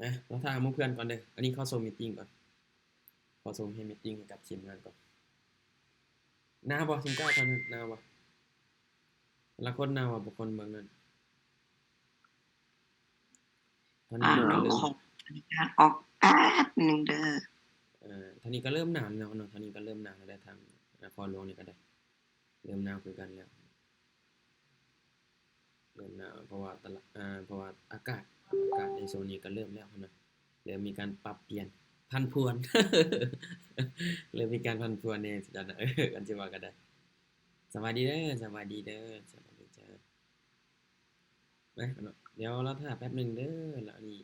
นะเราถามหมู่เพื่อนก่อนเด้ออันนี้เข้าสู่มีตติงก่อนเข้าสู่ให้มีตติงให้กับทีมงานก่อนหนาวบ่ซุมเจ้าตอนนั้นหนาวบ่แต่ละคนหนาวบ่บุคคลเมืองนั้นตอนนี้ก็เริ่มของออกแป๊บหนึ่งเด้อทางนี้ก็เริ่มหนาวแล้วเนาะทางนี้ก็เริ่มหนาวแล้วได้ทางนครหลวงนี่ก็ได้เริ่มหนาวคือกันแล้วเริ่มหนาวเพราะว่าเพราะว่าอากาศในโซนนี้ก็เริ่มแล้วนะเริ่มมีการปรับเปลี่ยนพันผวนเริ่มมีการพันผวนแน่จังกันสิว่าก็ได้สวัสดีเด้อสวัสดีเด้อสวัสดีจ้ามาเนาะเดี๋ยวเราท่าแป๊บหนึงเด้อแล้วนี่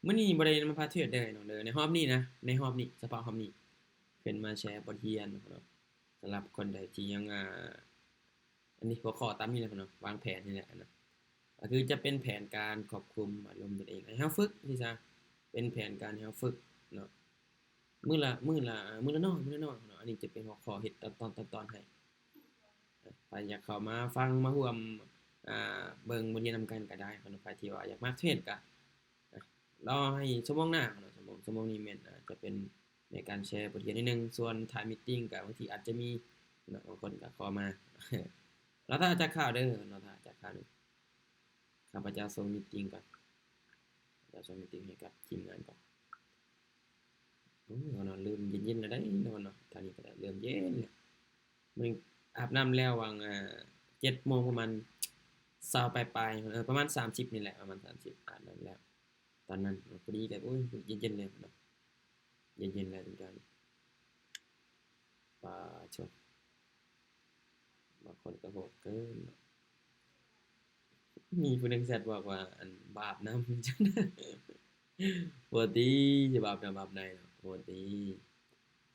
มื้อนี้บ่ได้มาพาเทือกเด้อน้องเด้อในรอบนี้นะในรอบนี้เฉพาะรอบนี้เพิ่นมาแชร์บทเรียนเนาะสำหรับคนใดที่ยังอันนี้หัวข้อตามนี้เลยเนาะวางแผนนี่แหละนะก็คือจะเป็นแผนการควบคุมอารมณ์ตนเองให้เราฝึกที่จะเป็นแผนการให้เราฝึกเนาะมื้อละน้อยเนาะอันนี้จะเป็นหัวข้อเฮ็ดตอนๆให้ใครอยากเข้ามาฟังมาร่วมเบิ่งบทเรียนนำกันก็ได้เนาะใครที่ว่าอยากมาเทรดก็รอให้ชั่วโมงหน้าเนาะชั่วโมงนี้แม่นจะเป็นในการแชร์บทเรียนนิดนึงส่วน Time Meeting ก็บางทีอาจจะมีเนาะบางคนก็เข้ามาแล้วถ้าจะเข้าเด้อเนาะถ้าจะเข้าข้าพเจ้าส่งมีตติงก่อนจะส่งมีตติงให้กับทีมงานก่อนเนาะเริ่มเย็นๆแล้วได้เนาะทางนี้ก็เริ่มเย็นแล้วมื้ออาบน้ำแล้ววัง7:00นประมาณ20ปลายๆประมาณ30นี่แหละประมาณ30อาบน้ำแล้วตอนนั้นพอดีก็โอ๊ยเย็นๆเลยเนาะเย็นๆแล้วทุกท่านปาชมบางคนก็โหดเกินมีผู้หนึงแชตบอกว่าอันบาปนำจังบ่ติสิบาปนำบาปใดเนาะบ่ติ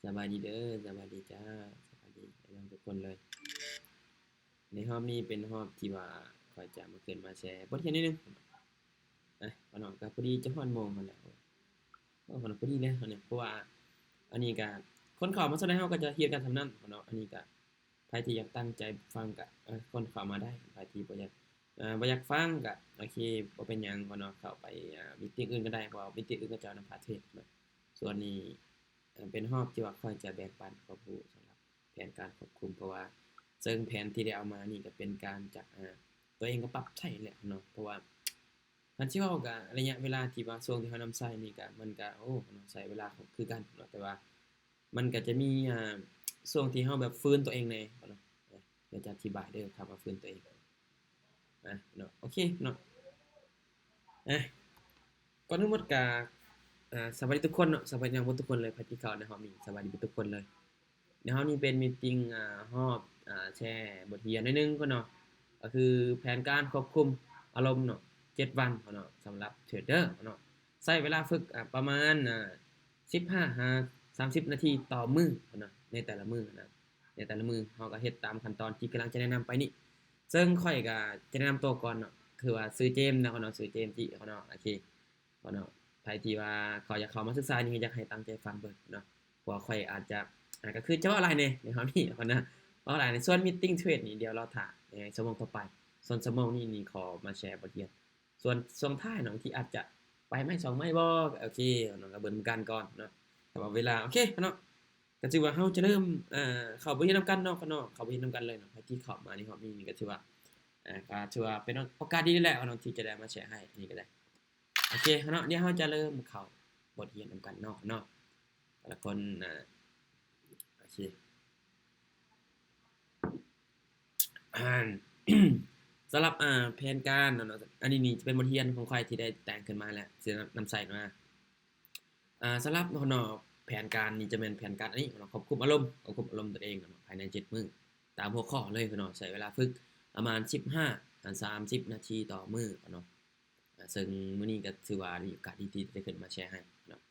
สบายดีเด้อสบายดีจ้าสบายดีกันทุกคนเลยในรอบนี้เป็นรอบที่ว่าข้อยจะมาขึ้นมาแชร์บทเรียนนิดหนึ่งพอน้องก็พอดีจะฮอดโมงแล้ว พอดีเลยเนี่ยเพราะว่าอันนี้ก็คนเข้ามาแสดงเฮาก็จะเฮ็ดกันส่ำนั้นเนาะอันนี้ก็ไผที่อยากตั้งใจฟังก็คนเข้ามาได้ไผที่บ่อยากฟังก็โอเคบ่เป็นหยังเนาะเข้าไปมีตติงอื่นก็ได้เพราะว่ามีตติงอื่นเขาเจ้านำพาเทศน์เนาะส่วนนี้เป็นรอบที่ว่าข้อยจะแบ่งปันความรู้สำหรับแผนการควบคุมเพราะว่าซึ่งแผนที่ได้เอามานี่ก็เป็นการจากตัวเองก็ปรับใช้แหละเนาะเพราะว่า คันสิเว้าก็ระยะเวลาที่ว่าช่วงที่เรานำใช้นี่ก็มันก็โอ้ใช้เวลาคือกันเนาะแต่ว่ามันก็จะมีช่วงที่เราแบบฟื้นตัวเองแหน่เนาะเดี๋ยวจะอธิบายเด้อครับว่าฟื้นตัวเองเนาะโอเคเนาะอะก่อนอื่นหมดก็สวัสดีทุกคนเนาะสวัสดีทุกคนเลยที่เข้าในห้องนี้สวัสดีทุกคนเลยในห้องนี้เป็นมีตติงรอบแชร์บทเรียนนิดนึงก่อนเนาะก็คือแผนการควบคุมอารมณ์เนาะ7วันเนาะสำหรับเทรดเดอร์เนาะใช้เวลาฝึกประมาณ1530นาทีต่อมื้อเนาะในแต่ละมื้อนะในแต่ละมื้อเราก็เฮ็ดตามขั้นตอนที่กำลังจะแนะนำไปนี่ซึ่งข้อยก็จะแนะนำตัวก่อนเนาะคือว่าชื่อเจมส์เนาะชื่อเจมส์จิเนาะโอเคเนาะใครที่ว่าเขาอยากเข้ามาศึกษานี่อยากให้ตั้งใจฟังเบิ่งเนาะเพราะว่าข้อยอาจจะก็คือจะเว้าหลายแหน่ในเฮานี่นะเว้าหลายในส่วนมีตติงเทรดนี่เดี๋ยวเราท่าในชั่วโมงต่อไปส่วนชั่วโมงนี้ขอมาแชร์บทเรียนส่วนช่วงท้ายเนาะที่อาจจะไปไม้2ไม้บ่โอเคเนาะก็เบิ่งกันก่อนเนาะแต่ว่าเวลาโอเคเนาะก็ถือว่าเราจะเริ่มเข้าไปเรียนนำกันเนาะเข้าไปเรียนนำกันเลยเนาะใครที่เข้ามาในรอบนี้ก็ถือว่าก็ถือว่าเป็นโอกาสดีแหละเนาะที่จะได้มาแชร์ให้อันนี้ก็ได้โอเคเนาะเดี๋ยวเราจะเริ่มเข้าบทเรียนนำกันเนาะแต่ละคนโอเคสำหรับแผนการเนาะอันนี้นี่จะเป็นบทเรียนของข้อยที่ได้แต่งขึ้นมาแล้วสินำใส่มาสำหรับเนาะแผนการนี่จะเป็นแผนการอันนี้เนาะควบคุมอารมณ์ตัวเองเนาะภายใน7มื้อตามหัวข้อเลยเนาะใช้เวลาฝึกประมาณ1530นาทีต่อมื้อเนาะซึ่งมื้อนี้ก็ถือว่ามีโอกาสดีที่ได้ขึ้นมาแชร์ให้เนาะ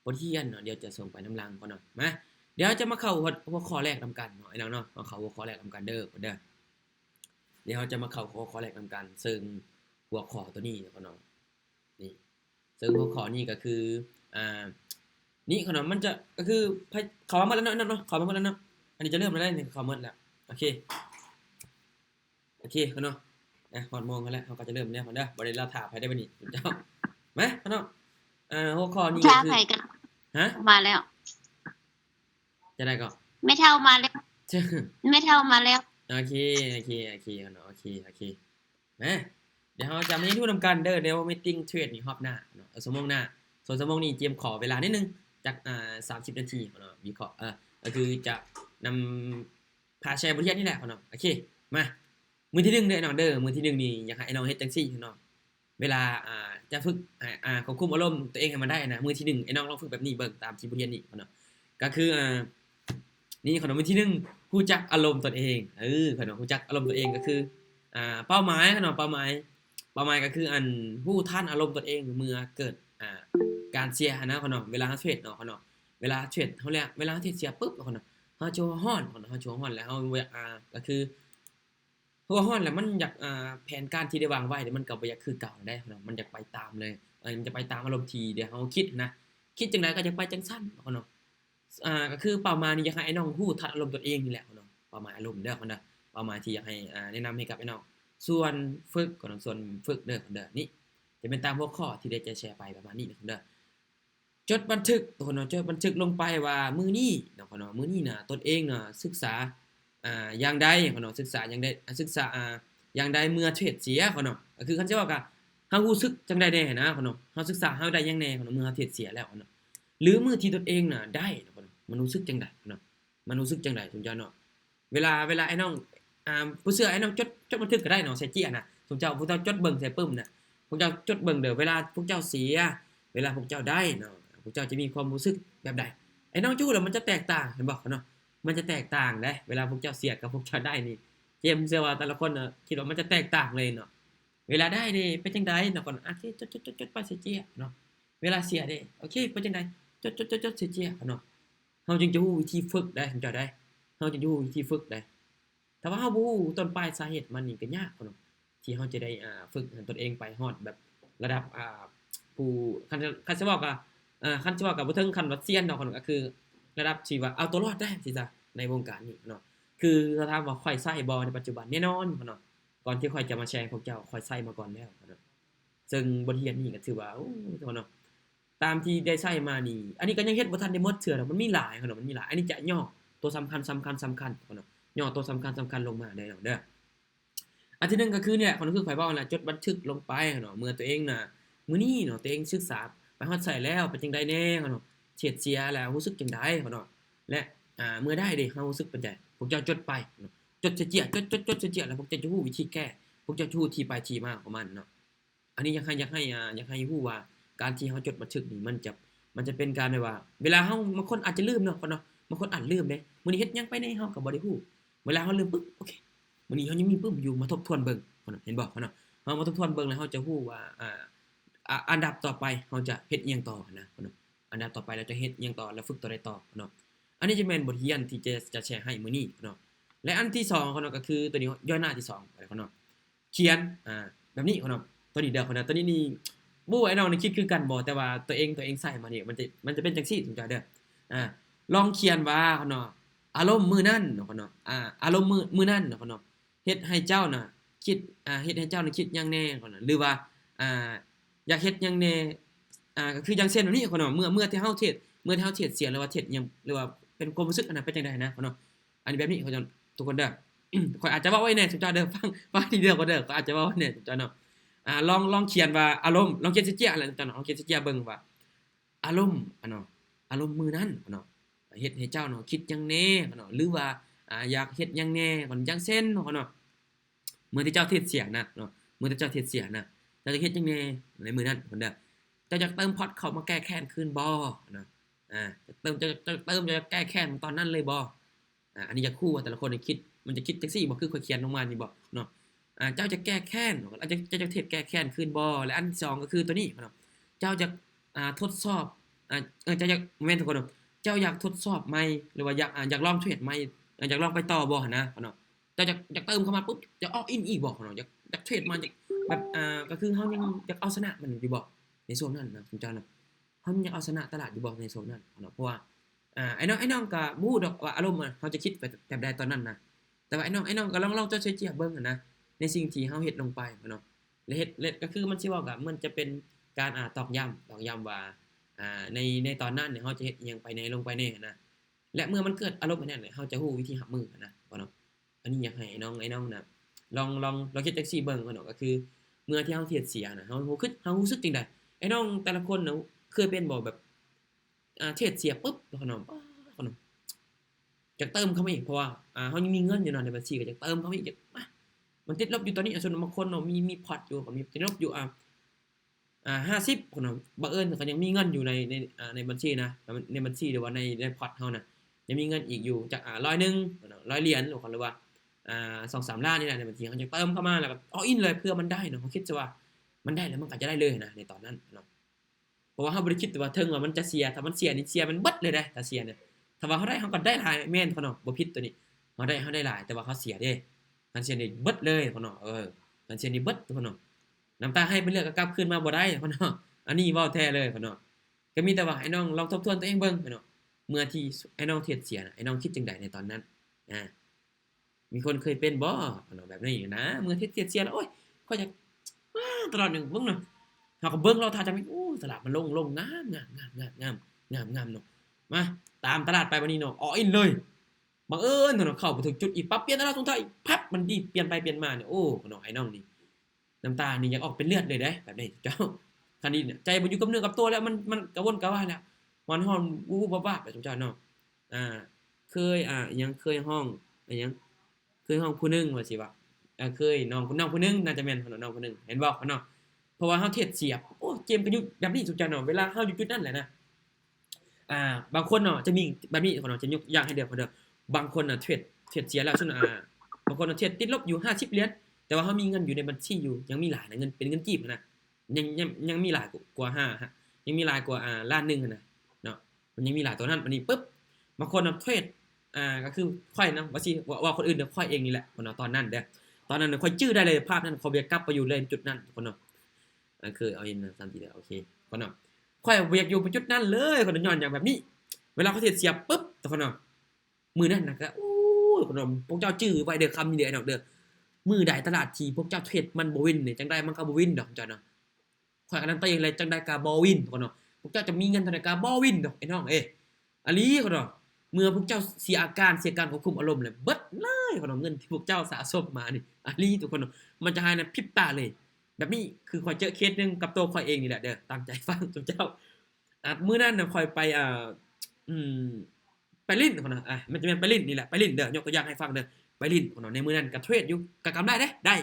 บทเรียนเนาะเดี๋ยวจะส่งไปนำหลังก่อนเนาะมาเดี๋ยวจะมาเข้าหัวข้อแรกนำกันเนาะไอ้น้องเนาะมาเข้าหัวข้อแรกนำกันเด้อเดี๋ยวเราจะมาเข้าหัวข้อแรกนำกันซึ่งหัวข้อตัวนี้เนาะพี่น้องนี่ซึ่งหัวข้อนี้ก็คืออ่านี่พี่น้องมันจะก็คือเข้ามาหมดแล้วเนาะเข้ามาหมดแล้วเนาะอันนี้จะเริ่มแล้วได้นี่เข้าหมดแล้วโอเคพี่น้องฮอดโมงกันแล้วเราก็จะเริ่มแล้วพุ่นเด้อบ่ได้รอท่าไผได้บัดนี้เจ้ามาพี่น้อง หัวข้อนี้ก็ ถ้า คือ ไผก็ ฮะ มาแล้ว จะได้ก็ ไม่เท่ามาแล้ว ไม่เท่ามาแล้ว โอเคเนาะโอเคมาเดี๋ยวเราจะมาทู่นำกันเด้อเดี๋ยวmeeting trade นี่รอบหน้าเนาะชั่วโมงหน้าส่วนชั่วโมงนี้เตรียมขอเวลานิดนึงจาก30 นาทีเนาะวิเคราะห์ก็คือจะนำพาแชร์บทเรียนนี่แหละเนาะโอเคมามื้อที่1เด้อน้องเด้อมื้อที่1นี่อยากให้น้องเฮ็ดจังซี่เนาะเวลาจะฝึกควบคุมอารมณ์ตัวเองให้มันได้นะมื้อที่1ไอ้น้องลองฝึกแบบนี้เบิ่งตามที่บทเรียนนี่เนาะก็คือนี่ขนมมื้อที่1รู้จักอารมณ์ตนเองขนมรู้จักอารมณ์ตัวเองก็คือเป้าหมายขนมเป้าหมายก็คืออันรู้ทันอารมณ์ตนเองเมื่อเกิดการเสียนะขนมเวลาเฮาเทรดเนาะขนมเวลาเทรดเฮาแล้วเวลาเทรดเสียปึ๊บขนมเฮาโจฮ้อนขนมเฮาโจฮ้อนแล้วเฮาก็คือหัวฮ้อนแล้วมันอยากแผนการที่ได้วางไว้มันก็บ่อยากคือเก่าได้ขนมมันอยากไปตามเลยมันจะไปตามอารมณ์ที่เดี๋ยวเฮาคิดนะคิดจังได๋ก็จะไปจังซั่นขนมก็คือเป้าหมายนี่อยากให้ไอ้น้องรู้ทันอารมณ์ตนเองนี่แหละเนาะเป้าหมายอารมณ์เด้อเนาะเป้าหมายที่อยากให้แนะนำให้กับไอ้น้องส่วนฝึกก็ต้องส่วนฝึกเด้อนี่จะเป็นตามหัวข้อที่ได้จะแชร์ไปประมาณนี้เด้อจดบันทึกตัวเนาะจดบันทึกลงไปว่ามื้อนี้เนาะมื้อนี้น่ะตนเองน่ะศึกษาอย่างใดเนาะศึกษาอย่างใดอย่างใดเมื่อเทรดเสียเนาะก็คือคันสิว่าก็เฮารู้สึกจังได๋แน่นะเนาะเฮาศึกษาเฮาได้หยังแน่เนาะเมื่อเฮาเทรดเสียแล้วเนาะหรือมื้อที่ตนเองน่ะได้มันรู้สึกจังได๋เนาะมันรู้สึกจังได๋สมเจ้าเนาะเวลาไอ้น้องผู้เชื่อไอ้น้องจดบันทึกก็ได้เนาะใส่เจียน่ะสมเจ้าผู้เจ้าจดเบิ่งใส่ปึ้มน่ะพวกเจ้าจดเบิ่งเด้อเวลาพวกเจ้าเสียเวลาพวกเจ้าได้เนาะพวกเจ้าจะมีความรู้สึกแบบใดไอ้น้องจู้แล้วมันจะแตกต่างเห็นบ่เนาะมันจะแตกต่างเด้เวลาพวกเจ้าเสียกับพวกเจ้าได้นี่เจมเชื่อว่าแต่ละคนน่ะคิดว่ามันจะแตกต่างเลยเนาะเวลาได้นี่เป็นจังได๋เนาะก่อนโอเคจดๆๆๆไปใส่เจียเนาะเวลาเสียเด้โอเคเป็นจังได๋จดๆๆๆใส่เจียเนาะเฮาจึงจะรู้วิธีฝึกได้สมเจ้าได้เฮาจะรู้วิธีฝึกได้ถ้าว่าเฮาบ่รู้ต้นปลายสาเหตุมันนี่ก็ยากเนาะที่เฮาจะได้ฝึกให้ตนเองไปฮอดแบบระดับผู้คันสิเว้าก็คันสิเว้าก็บ่ถึงขั้นว่าเซียนดอกก็คือระดับที่ว่าเอาตัวรอดได้สิซะในวงการนี้เนาะคือถ้าถามว่าข้อยใช้บ่ในปัจจุบันแน่นอนเนาะก่อนที่ข้อยจะมาแชร์ให้พวกเจ้าข้อยใช้มาก่อนแล้วเนาะซึ่งบทเรียนนี้ก็ถือว่าโอ้เนาะตามที่ได้ใช้มานี่อันนี้ก็ยังเฮ็ดบ่ทันได้หมดเทื่อดอกมันมีหลายเนาะมันมีหลายอันนี้จะย่อตัวสำคัญเนาะย่อตัวสำคัญลงมาได้เด้ออันที่1ก็คือเนี่ยคือข้อยเว้านั่นแหละจดบันทึกลงไปเนาะเมื่อตัวเองน่ะมื้อนี้เนาะตัวเองศึกษาไปฮอดไสแล้วเป็นจังได๋แน่เนาะเทรดเสียแล้วรู้สึกจังไดเนาะและเมื่อได้เด้เฮารู้สึกเป็นจังพวกเจ้าจดไปเนาะจดเจียจดเจียแล้วพวกเจ้าจะรู้วิธีแก้พวกเจ้าจะรู้ที่ไปที่มาของมันเนาะอันนี้อยากให้รู้ว่าการที่เฮาจดบันทึกนี่มันจะเป็นการแบบว่าเวลาเฮาบางคนอาจจะลืมเนาะบางคนอาจลืมเด้มื้อนี้เฮ็ดหยังไปแน่เฮาก็บ่ได้รู้เวลาเฮาลืมปึ๊บโอเคมื้อนี้เฮายังมีปึ้มอยู่มาทบทวนเบิ่งเห็นบ่เนาะเฮามาทบทวนเบิ่งแล้วเฮาจะรู้ว่าอันดับต่อไปเฮาจะเฮ็ดอิหยังต่อนะอันดับต่อไปเราจะเฮ็ดอิหยังต่อแล้วฝึกตัวใดต่อเนาะอันนี้จะแม่นบทเรียนที่จะแชร์ให้มื้อนี้เนาะและอันที่2เนาะก็คือตัวนี้ย่อหน้าที่2เนาะเขียนแบบนี้เนาะตัวนี้เด้อตัวนี้นี่บ่ไอ้น้องนี่คิดคือกันบ่แต่ว่าตัวเองใส่มานี่มันจะเป็นจังซี่สมมุติเด้อลองเขียนว่าเนาะอารมณ์มื้อนั้นเนาะอารมณ์มื้อนั้นเนาะเฮ็ดให้เจ้าน่ะคิดเฮ็ดให้เจ้าน่ะคิดหยังแน่หรือว่าอยากเฮ็ดหยังแน่ก็คืออย่างเช่นแบบนี้เนาะเมื่อที่เฮาเทรดเสียหรือว่าเทรดหยังหรือว่าเป็นความรู้สึกอันนั้นเป็นจังได๋นะเนาะอันนี้แบบนี้เขาจะทุกคนเด้อ ข้อยอาจจะเว้าไว้แน่สมมุติเด้อฟังทีเดียวก็เด้อก็อาจจะเว้าไว้แน่สมมุติเนาะลองเขียนว่าอารมณ์ลองเขียนสิเจียอะไรจังเนาะลองเขียนสิเจียเบิ่งว่าอารมณ์เนาะอารมณ์มื้อนั้นเนาะเฮ็ดให้เจ้าเนาะคิดหยังแน่เนาะหรือว่าอยากเฮ็ดหยังแน่อย่างเช่นเนาะเมื่อที่เจ้าเทรดเสียนะเนาะเมื่อที่เจ้าเทรดเสียนะเจ้าจะเฮ็ดหยังแน่ในมื้อนั้นเด้อเจ้าอยากเติมพอร์ตเข้ามาแก้แค้นคืนบ่เนาะจะเติมจะแก้แค้นตอนนั้นเลยบ่อันนี้อยากรู้ว่าแต่ละคนนี่คิดมันจะคิดจังซี่บ่คือข้อยเขียนลงมานี่บ่เนาะเจ้าจะแก้แค้นเจ้าจะเทรดแก้แค้นคืนบ่และอันที่2ก็คือตัวนี้เนาะเจ้าจะทดสอบเจ้าอยากแม่นทุกคนเนาะเจ้าอยากทดสอบใหม่หรือว่าอยากลองเทรดใหม่อยากลองไปต่อบ่หั่นนะเนาะเจ้าอยากเติมเข้ามาปุ๊บจะออกอินอีกบ่เนาะอยากเทรดมาแบบก็คือเฮายังอยากเอาชนะมันอยู่บ่ในช่วงนั้นนะคุณเจ้าเนาะเฮายังเอาชนะตลาดอยู่บ่ในช่วงนั้นเนาะเพราะว่าไอ้น้องก็บ่ฮู้ดอกว่าอารมณ์เฮาจะคิดไปแบบใดตอนนั้นนะแต่ว่าไอ้น้องก็ลองจดใส่เจียเบิ่งหั่นนะในสิ่งที่เฮาเฮ็ดลงไปเนาะและเฮ็ดก็คือมันสิเว้าก็มันจะเป็นการตอกย้ำว่า ในตอนนั้นเนี่ยเฮาจะเฮ็ดอิหยังไปแหน่ลงไปแหน่นะและเมื่อมันเกิดอารมณ์แบบนั้นเนี่ยเฮาจะรู้วิธีรับมือนะพ่อเนาะอันนี้อยากให้ไอ้น้องน่ะลองคิดจังซี่เบิ่งพ่อเนาะก็คือเมื่อที่เฮาเฮ็ดเสียน่ะเฮารู้สึกจังได๋ไอ้น้องแต่ละคนน่ะเคยเป็นบ่แบบเทรดเสียปุ๊บพ่อเนาะพ่อเนาะอยากเติมเข้ามาอีกเพราะว่าเฮายังมีเงินอยู่เนาะในบัญชีก็อยากเติมเข้ามาอีกอยากมันติดลบอยู่ตอนนี้ส่วนบางคนเนาะมีพอร์ตอยู่ก็มีติดลบอยู่50พุ่นน่ะบังเอิญก็ยังมีเงินอยู่ในบัญชีนะในบัญชีหรือว่าในพอร์ตเฮาน่ะยังมีเงินอีกอยู่จาก100นึงเนาะ100เหรียญหรือว่า2-3 ล้านนี่แหละในบัญชีเขาจะเติมเข้ามาแล้วก็all in เลยเพื่อมันได้เนาะเขาคิดซะว่ามันได้แล้วมันก็จะได้เลยนะในตอนนั้นเนาะเพราะว่าเฮาบ่ได้คิดว่าถึงว่ามันจะเสียถ้ามันเสียนี่เสียมันเบิดเลยเด้ถ้าเสียเนี่ยถ้าว่าเฮาได้เฮาก็ได้หลายแม่นพ่อเนาะบ่ผิดตัวนี้เฮาได้หลายแต่ว่าเขาเสียเด้คันเสียนี่เบิดเลยพ่อเนาะคันเสียนี่เบิดพ่อเนาะน้ำตาให้ไปเลือกก็กลับคืนมาบ่ได้พ่อเนาะอันนี้เว้าแท้เลยพ่อเนาะก็มีแต่ว่าให้น้องลองทบทวนตัวเองเบิ่งพ่อเนาะเมื่อที่ไอ้น้องเทรดเสียน่ะไอ้น้องคิดจังไดในตอนนั้นมีคนเคยเป็นบ่พ่อเนาะแบบนี้นะเมื่อเทรดเสียแล้วโอ๊ยข้อยอยากตลอดหนึงเบิ่งเนาะเฮาก็เบิ่งเราท่าจะมีโอ้ตลาดมันลงงามๆเนาะมาตามตลาดไปวันนี้เนาะall in เลยบังเอิญเนาะเข้าบ่ถึงจุดอีกปั๊บเปลี่ยนตลาดทุนไทยพับมันดีเปลี่ยนไปเปลี่ยนมาเนี่ยโอ้เนาะไอ้น้องนี่น้ำตานี่อยากออกเป็นเลือดเลยเด้แบบนี้เจ้าคันนี้เนี่ยใจบ่อยู่กับเนื้อกับตัวแล้วมันกระวนกระวายแล้วมันฮ้อนวูบๆวาบๆไปจุเจ้าเนาะเคยอิหยังเคยห้องอิหยังเคยห้องผู้หนึงว่าสิว่าเคยน้องผู้หนึงน่าจะแม่นน้องผู้หนึงเห็นบ่เนาะเพราะว่าเฮาเทรดเสียบโอ้เกมก็อยู่แบบนี้จุเจ้าเนาะเวลาเฮาอยู่จุดนั้นแหละนะบางคนเนาะจะมีแบบนี้เนาะจะยกอย่างให้เด้อบางคนน่ะเทรดเสียแล้วซึ่งบางคนน่ะเทรดติดลบอยู่50เหรียญแต่ว่าเฮามีเงินอยู่ในบัญชีอยู่ยังมีหลายนะเงินเป็นเงินกีบนะยังมีหลายกว่ายังมีหลายกว่าล้านนึงนะเนาะมันยังมีหลายตัวนั้นวันนี้ปึ๊บบางคนน่ะเทรดก็คือค่อยนะว่าสิว่าคนอื่นเด้อค่อยเองนี่แหละคนเนาะตอนนั้นเด้อตอนนั้นค่อยจื้อได้เลยภาพนั้นขอเวียกกลับไปอยู่เลยจุดนั้นคนเนาะคือเอาอิน3 4เด้อโอเคคนเนาะค่อยเวียกอยู่ไปจุดนั้นเลยคนย้อนอย่างแบบนี้เวลาเขาเทรดเสียบปึ๊บคนเนาะมื้อนั้นน่ะก็โอ้ยคนเนาะพวกเจ้าจื้อไว้เด้อคำนี้เด้อเนาะเด้อมื้อใดตลาดที่พวกเจ้าเทรดมันบ่วินนี่จังได๋มันก็บ่วินดอกจ้ะเนาะข่อยการันตีเลยจังได๋ก็บ่วินคนเนาะพวกเจ้าจะมีเงินเท่าใดก็บ่วินดอกไอ้น้องอะลีคนเนาะเมื่อพวกเจ้าเสียการควบคุมอารมณ์แล้วเบิดเลยคนเนาะเงินที่พวกเจ้าสะสมมานี่อะลีทุกคนเนาะมันจะหายในพริบตาเลยแบบนี้คือข่อยเจอเคสนึงกับตัวข่อยเองนี่แหละเด้อตั้งใจฟังทุกเจ้ามื้อนั้นน่ะข่อยไปไปลิ้นคนเนาะมันจะแม่นไปลิ้นนี่แหละไปลิ้นเด้อยกตัวอย่างให้ฟังเด้อไปลิ้นคนเนาะในมื้อนั้นก็เทรดอยู่ก็กำไรเด้ได้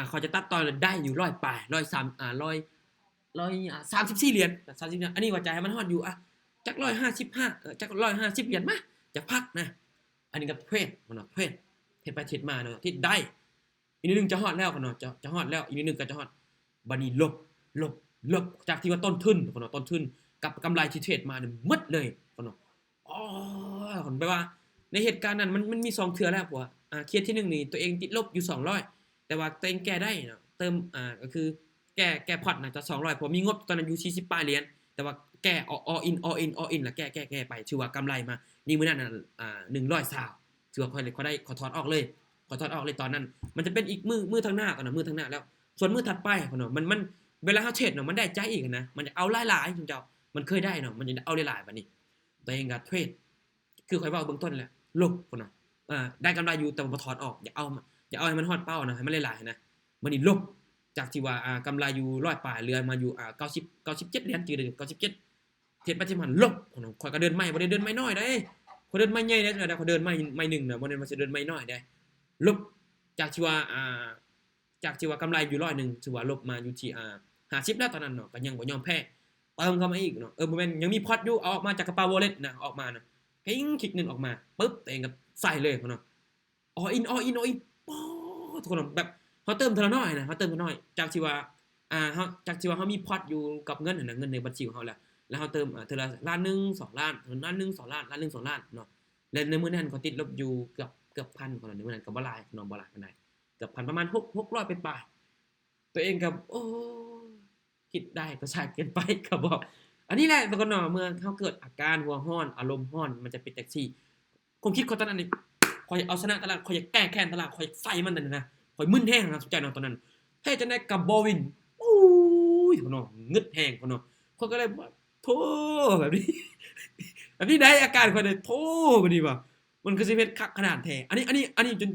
เขาจะตัดตอนได้อยู่100ปลาย34เหรียญอันนี้ว่าจะให้มันฮอดอยู่จัก155จัก150เหรียญมาจะพักนะอันนี้ก็เทรดเนาะเทรดไปเทรดมาเนาะที่ได้อีกนิดนึงจะฮอดแล้วเนาะจะฮอดแล้วอีกนิดนึงก็จะฮอดบัดนี้ลบจากที่ว่าต้นทุนเนาะต้นทุนกับกำไรที่เทรดมาเนี่ยหมดเลยเนาะแปลว่าในเหตุการณ์นั้นมันมี2เทื่อแล้วพวกเคสที่1นี่ตัวเองติดลบอยู่200แต่ว่าตัวเองแก้ได้เนาะเติมก็คือแก้พอร์ตน่ะจะ200เพราะมีงบตอนนั้นอยู่40ปลายเหรียญแต่ว่าแก้ all in แล้วแก้ไปถือว่ากำไรมานี่มื้อนั้นน่ะ120ถือว่าขอถอนออกเลยตอนนั้นมันจะเป็นอีกมื้อทางหน้าก่อนนะมื้อทางหน้าแล้วส่วนมื้อถัดไปเนาะมันเวลาเฮาเทรดเนาะมันได้ใจอีกนะมันจะเอาหลายๆจุเจ้ามันเคยได้เนาะมันจะเอาหลายๆบัดนี้ตัวเองก็เทรดคือข้อยเว้าเบื้องต้นแหละลบพุ่นน่ะได้กำไรอยู่แต่บ่ถอนออกอย่าเอาให้มันฮอดเป้านะให้มันหลายๆนะมื้อนี้ลบจากที่ว่ากำไรอยู่100ปลายเหลือมาอยู่97เหรียญจือเด้อ97เทรดไปที่มันลบพุ่นน่ะข้อยก็เดินใหม่บ่ได้เดินใหม่น้อยเด้ข้อยเดินใหม่ใหญ่เด้ข้อยเดินใหม่นึงน่ะบ่ได้ว่าสิเดินใหม่น้อยเด้ลบจากที่ว่ากำไรอยู่100นึงถือว่าลบมาอยู่ที่50แล้วตอนนั้นเนาะก็ยังบ่ยอมแพ้เติมเข้ามาอีกเนาะบ่แม่นยังมีพอร์ตอยู่เอาออกมาจากกระเป๋า wallet นะออกมานะคลิกเงินออกมาปึ๊บตัวเองก็ใส่เลยพุ่นเนาะall in ป๊อดทุกคนแบบเฮาเติมเท่าน้อยนะเฮาเติมเท่าน้อยจากที่ว่าเฮามีพอร์ตอยู่กับเงินนั่นน่ะเงินในบัญชีของเฮาแล้วเฮาเติมเทื่อละล้านนึง2ล้านล้านนึง2ล้านล้านนึง2ล้านเนาะแล้วในมื้อนั้นก็ติดลบอยู่เกือบพันคนในมื้อนั้นก็บ่หลายเนาะบ่หลายปานใดเกือบพันประมาณ600ปลายๆตัวเองก็โอ้คิดได้ก็ใช้เกินไปก็บอกอันนี้แหละทุกคนเนาะเมื่อเฮาเกิดอาการหัวร้อนอารมณ์ร้อนมันจะเป็นจังซี่ความคิดของตอนนั้นนี่ข่อยเอาชนะตลาดข่อยอยากแก้แค้นตลาดข่อยใส่มันนั่นนะข่อยมึนแฮงนะสุดใจเนาะตอนนั้นเฮ็ดจังได๋ก็บ่วินโอ้ยทุกคนเนาะงึดแฮงพุ่นเนาะข่อยก็เลย โธ่แบบนี้ แบบนี้ได้อาการข่อยได้โธ่บัดนี้ว่ะมันคือสิเฮ็ดคักขนาดแท้อันนี้จน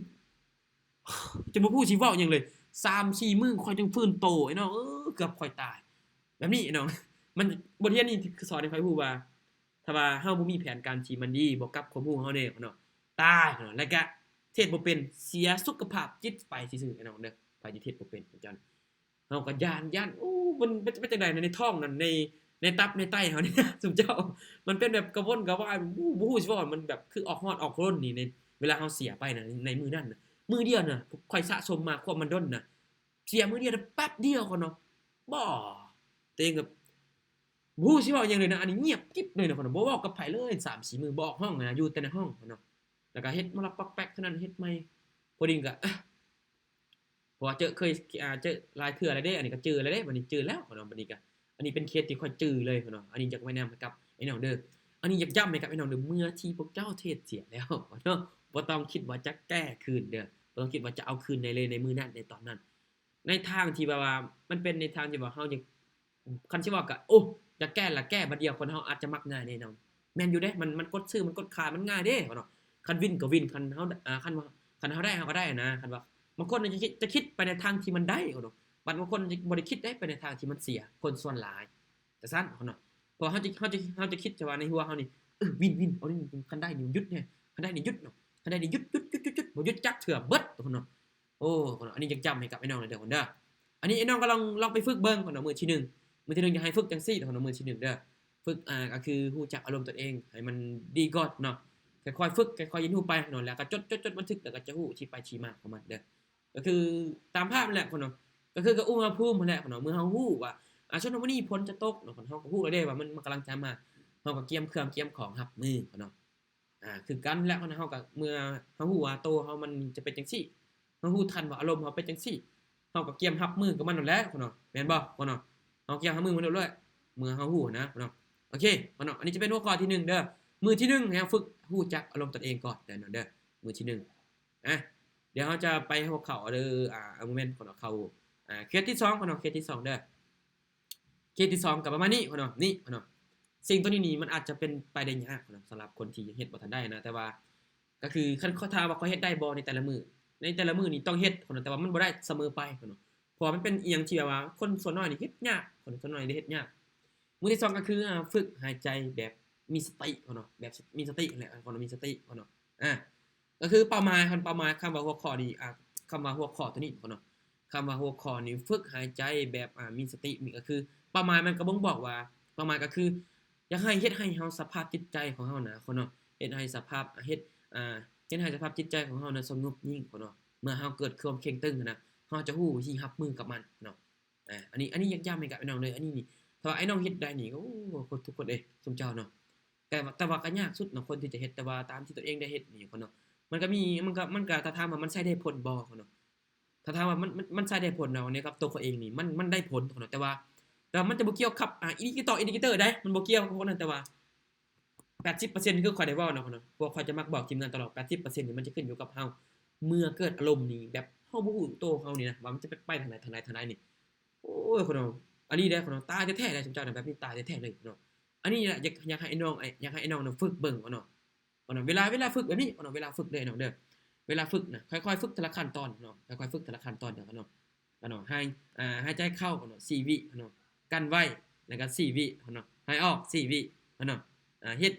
จะบ่พูดสิเว้าหยังเลย3-4มื้อข่อยจังฟื้นโตไอ้น้องเกือบข่อยตายแบบนี้ไอ้น้อง มันบทเรียนนี้คือสอนให้ข่อยรู้ว่าถ้าว่าเฮาบ่มีแผนการที่มันดีบ่กับความรู้เฮาแน่เนาะตายเนาะแล้วก็เทศบ่เป็นเสียสุขภาพจิตไปซื่อๆไอ้น้องเด้อไปที่เทศบ่เป็นจังซั่นเฮาก็ย้านโอ้มันเป็นจังได๋ในท้องนั่นในตับในไตเฮานี่ ซุมเจ้ามันเป็นแบบกระวนกระวายบ่ฮู้สิเว้ามันแบบคือออกฮ้อนออกร้นนี่ในเวลาเฮาเสียไปน่ะในมื้อนั้นน่ะมื้อเดียวน่ะข่อยสะสมมาความมันด้นน่ะเสียมื้อเดียวน่ะแป๊บเดียวเขาเนาะบ่ตัวเองก็บ่ฮู้สิเว้าหยังเลยนะอันนี้เงียบกิ๊บเลยเนาะเขาเนาะบ่เว้ากับไผเลย 3-4 มื้อบ่ออกห้องนะอยู่แต่ในห้องเขาเนาะแล้วก็เฮ็ดมะลักปักแป๊กเท่านั้นเฮ็ดใหม่พอดีก็ เพราะว่าเคยเจอหลายเทื่อแล้วเด้อันนี้ก็เจอแล้วเด้บัดนี้เจอแล้วเขาเนาะบัดนี้ก็อันนี้เป็นเคสที่ค่อยจื้อเลยเขาเนาะอันนี้อยากแนะนำให้กับไอ้น้องเด้ออันนี้อยากย้ำให้กับไอ้น้องเด้อเมื่อที่พวกเจ้าเทศเสียแล้ว เนาะบ่ต้องคิดว่าจะแก้คืนเด้อบ่ต้องคิดว่าจะเอาคืนได้เลยในมื้อนั้นในตอนนั้น ในทางที่แบบว่ามันเป็นในทางที่ว่าเฮาอยากคันสิว่าก็โอ้อยากแก้ละแก้บัดเดียวคนเฮาอาจจะมักง่ายแน่นอนแม่นอยู่เด้มันกดซื้อมันกดขายมันง่ายเด้เขาเนาะคันวินก็วินคันเฮาคันว่าคันเฮาได้เฮาก็ได้นะคันว่าบางคนจะคิดไปในทางที่มันได้เขาเนาะบางคนบ่ได้คิดได้ไปในทางที่มันเสียคนส่วนหลายแต่ซั่นเขาเนาะเพราะเฮาจะคิดแต่ว่าในหัวเฮานี่วินเอานี่คันได้นี่หยุดแน่คันได้นี่หยุดเนาะคันได้นี่หยุดบ่หยุดจักเทื่อเบิดเขาเนาะโอ้อันนี้อยากจำให้กับไอ้น้องเลยเด้อคนเด้ออันนี้ไอ้น้องก็ลองไปฝึกเบิ่งก่อนเนาะมื้อที่1มื้อที่1อยากให้ฝึกจังซี่เนาะมื้อที่1เด้อฝึกก็คือรู้จักอารมณ์ตนเองให้มันดีก่อนเนาะค่อยๆฝึกค่อยๆเรียนรู้ไปเนาะแล้วก็จดบันทึกแล้วก็จะรู้ที่ไปที่มาของมันเด้อก็คือตามภาพนั่นแหละคนเนาะก็คือกับอุณหภูมินั่นแหละคนเนาะเมื่อเฮารู้ว่าช่วงมื้อนี้ฝนจะตกเนาะคนเฮาก็รู้แล้วเด้ว่ามันกำลังจะมาเฮาก็เตรียมเครื่องเตรียมของรับมือคนเนาะคือกันแล้วคนเฮาก็เมื่อเฮารู้ว่าโตเฮามันจะเป็นจังซี่เฮารู้ทันว่าอารมณ์เฮาเป็นจังซี่เฮาก็เตรียมรับมือกับมันนั่นแหละคนเนาะแม่นบ่คนเนาะเฮาเตรียมรับมือมันด้วยเมื่อเฮารู้นะคนเนาะโอเคคนเนาะอันนี้จะเป็นหัวข้อที่1เด้อมื้อที่1ให้เฮาฝึกรู้จักอารมณ์ตนเองก่อนเด้อเนาะเด้อมื้อที่1เดี๋ยวเราจะไปหัวข้อเด้อโมเมนต์คนเนาะเข้าเคสที่2คนเนาะเคสที่2เด้อเคสที่2ก็ประมาณนี้คนเนาะนี่คนเนาะสิ่งตัวนี้มันอาจจะเป็นไปได้ยากคนเนาะสำหรับคนที่เฮ็ดบ่ทันได้นะแต่ว่าก็คือคันเขาถามว่าเขาเฮ็ดได้บ่ในแต่ละมื้อนี่ต้องเฮ็ดคนเนาะแต่ว่ามันบ่ได้เสมอไปคนเนาะเพราะว่ามันเป็นอีหยังที่แบบว่าคนส่วนน้อยนี่เฮ็ดยากคนส่วนน้อยนี่เฮ็ดยากมื้อที่2ก็คือฝึกหายใจแบบมีสติคนเนาะแบบมีสตินั่นแหละคนมีสติคนเนาะก็คือเป้าหมายคำว่าหัวข้อนี้คำว่าหัวข้อตัวนี้คนเนาะคำว่าหัวข้อนี้ฝึกหายใจแบบมีสติมีก็คือเป้าหมายมันก็บ่งบอกว่าเป้าหมายก็คืออยากให้เฮ็ดให้เฮาสภาพจิตใจของเฮานะคนเนาะเฮ็ดให้สภาพเฮ็ดให้สภาพจิตใจของเฮานั้นสงบนิ่งคนเนาะเมื่อเฮาเกิดความเคร่งตึงนะเฮาจะรู้วิธีรับมือกับมันเนาะอันนี้ย้ำให้กับไอ้น้องเลยอันนี้นี่ถ้าว่าไอ้น้องเฮ็ดได้นี่โอ้ทุกคนซุมเจ้าเนาะแต่ว่าก็ยากสุดเนาะคนที่จะเฮ็ดแต่ว่าตามที่ตัวเองได้เฮ็ดนี่คนเนาะมันก็ถ้าถามว่ามันใช้ได้ผลบ่คนเนาะถ้าถามว่ามันใช้ได้ผลเนาะเนี่ยครับตัวเขาเองนี่มันได้ผลคนเนาะแต่ว่ามันจะบ่เกี่ยวกับอินดิเคเตอร์ได้มันบ่เกี่ยวกับพวกนั้นแต่ว่า 80% คือข้อยได้เว้าเนาะคนเนาะพวกข้อยจะมักบอกทีมงานตลอด 80% นี่มันจะขึ้นอยู่กับเฮาเมื่อเกิดอารมณ์นี่แบบเฮาบ่รู้ตัวเฮานี่นะว่ามันจะไปทางไหนนี่โอ้ยคนเนาะอันนี้เด้อคนเนาะตายแท้ๆเลยซุมเจ้าน่ะแบบนี้ตายแท้ๆเลยเนาะอันนี้น่ะอยากให้ไอ้น้องน่ะฝึกเบิ่งเนาะเวลาฝึกแบบนี้เนาะเวลาฝึกเด้อน้องเด้อเวลาฝึกน่ะค่อยๆฝึกทีละขั้นตอนเนาะค่อยๆฝึกทีละขั้นตอนเด้อเนาะหายใจเข้าเนาะ4วิเนาะกั้นไว้แล้วก็4วิเนาะหายออก4วิเนาะเฮ็ด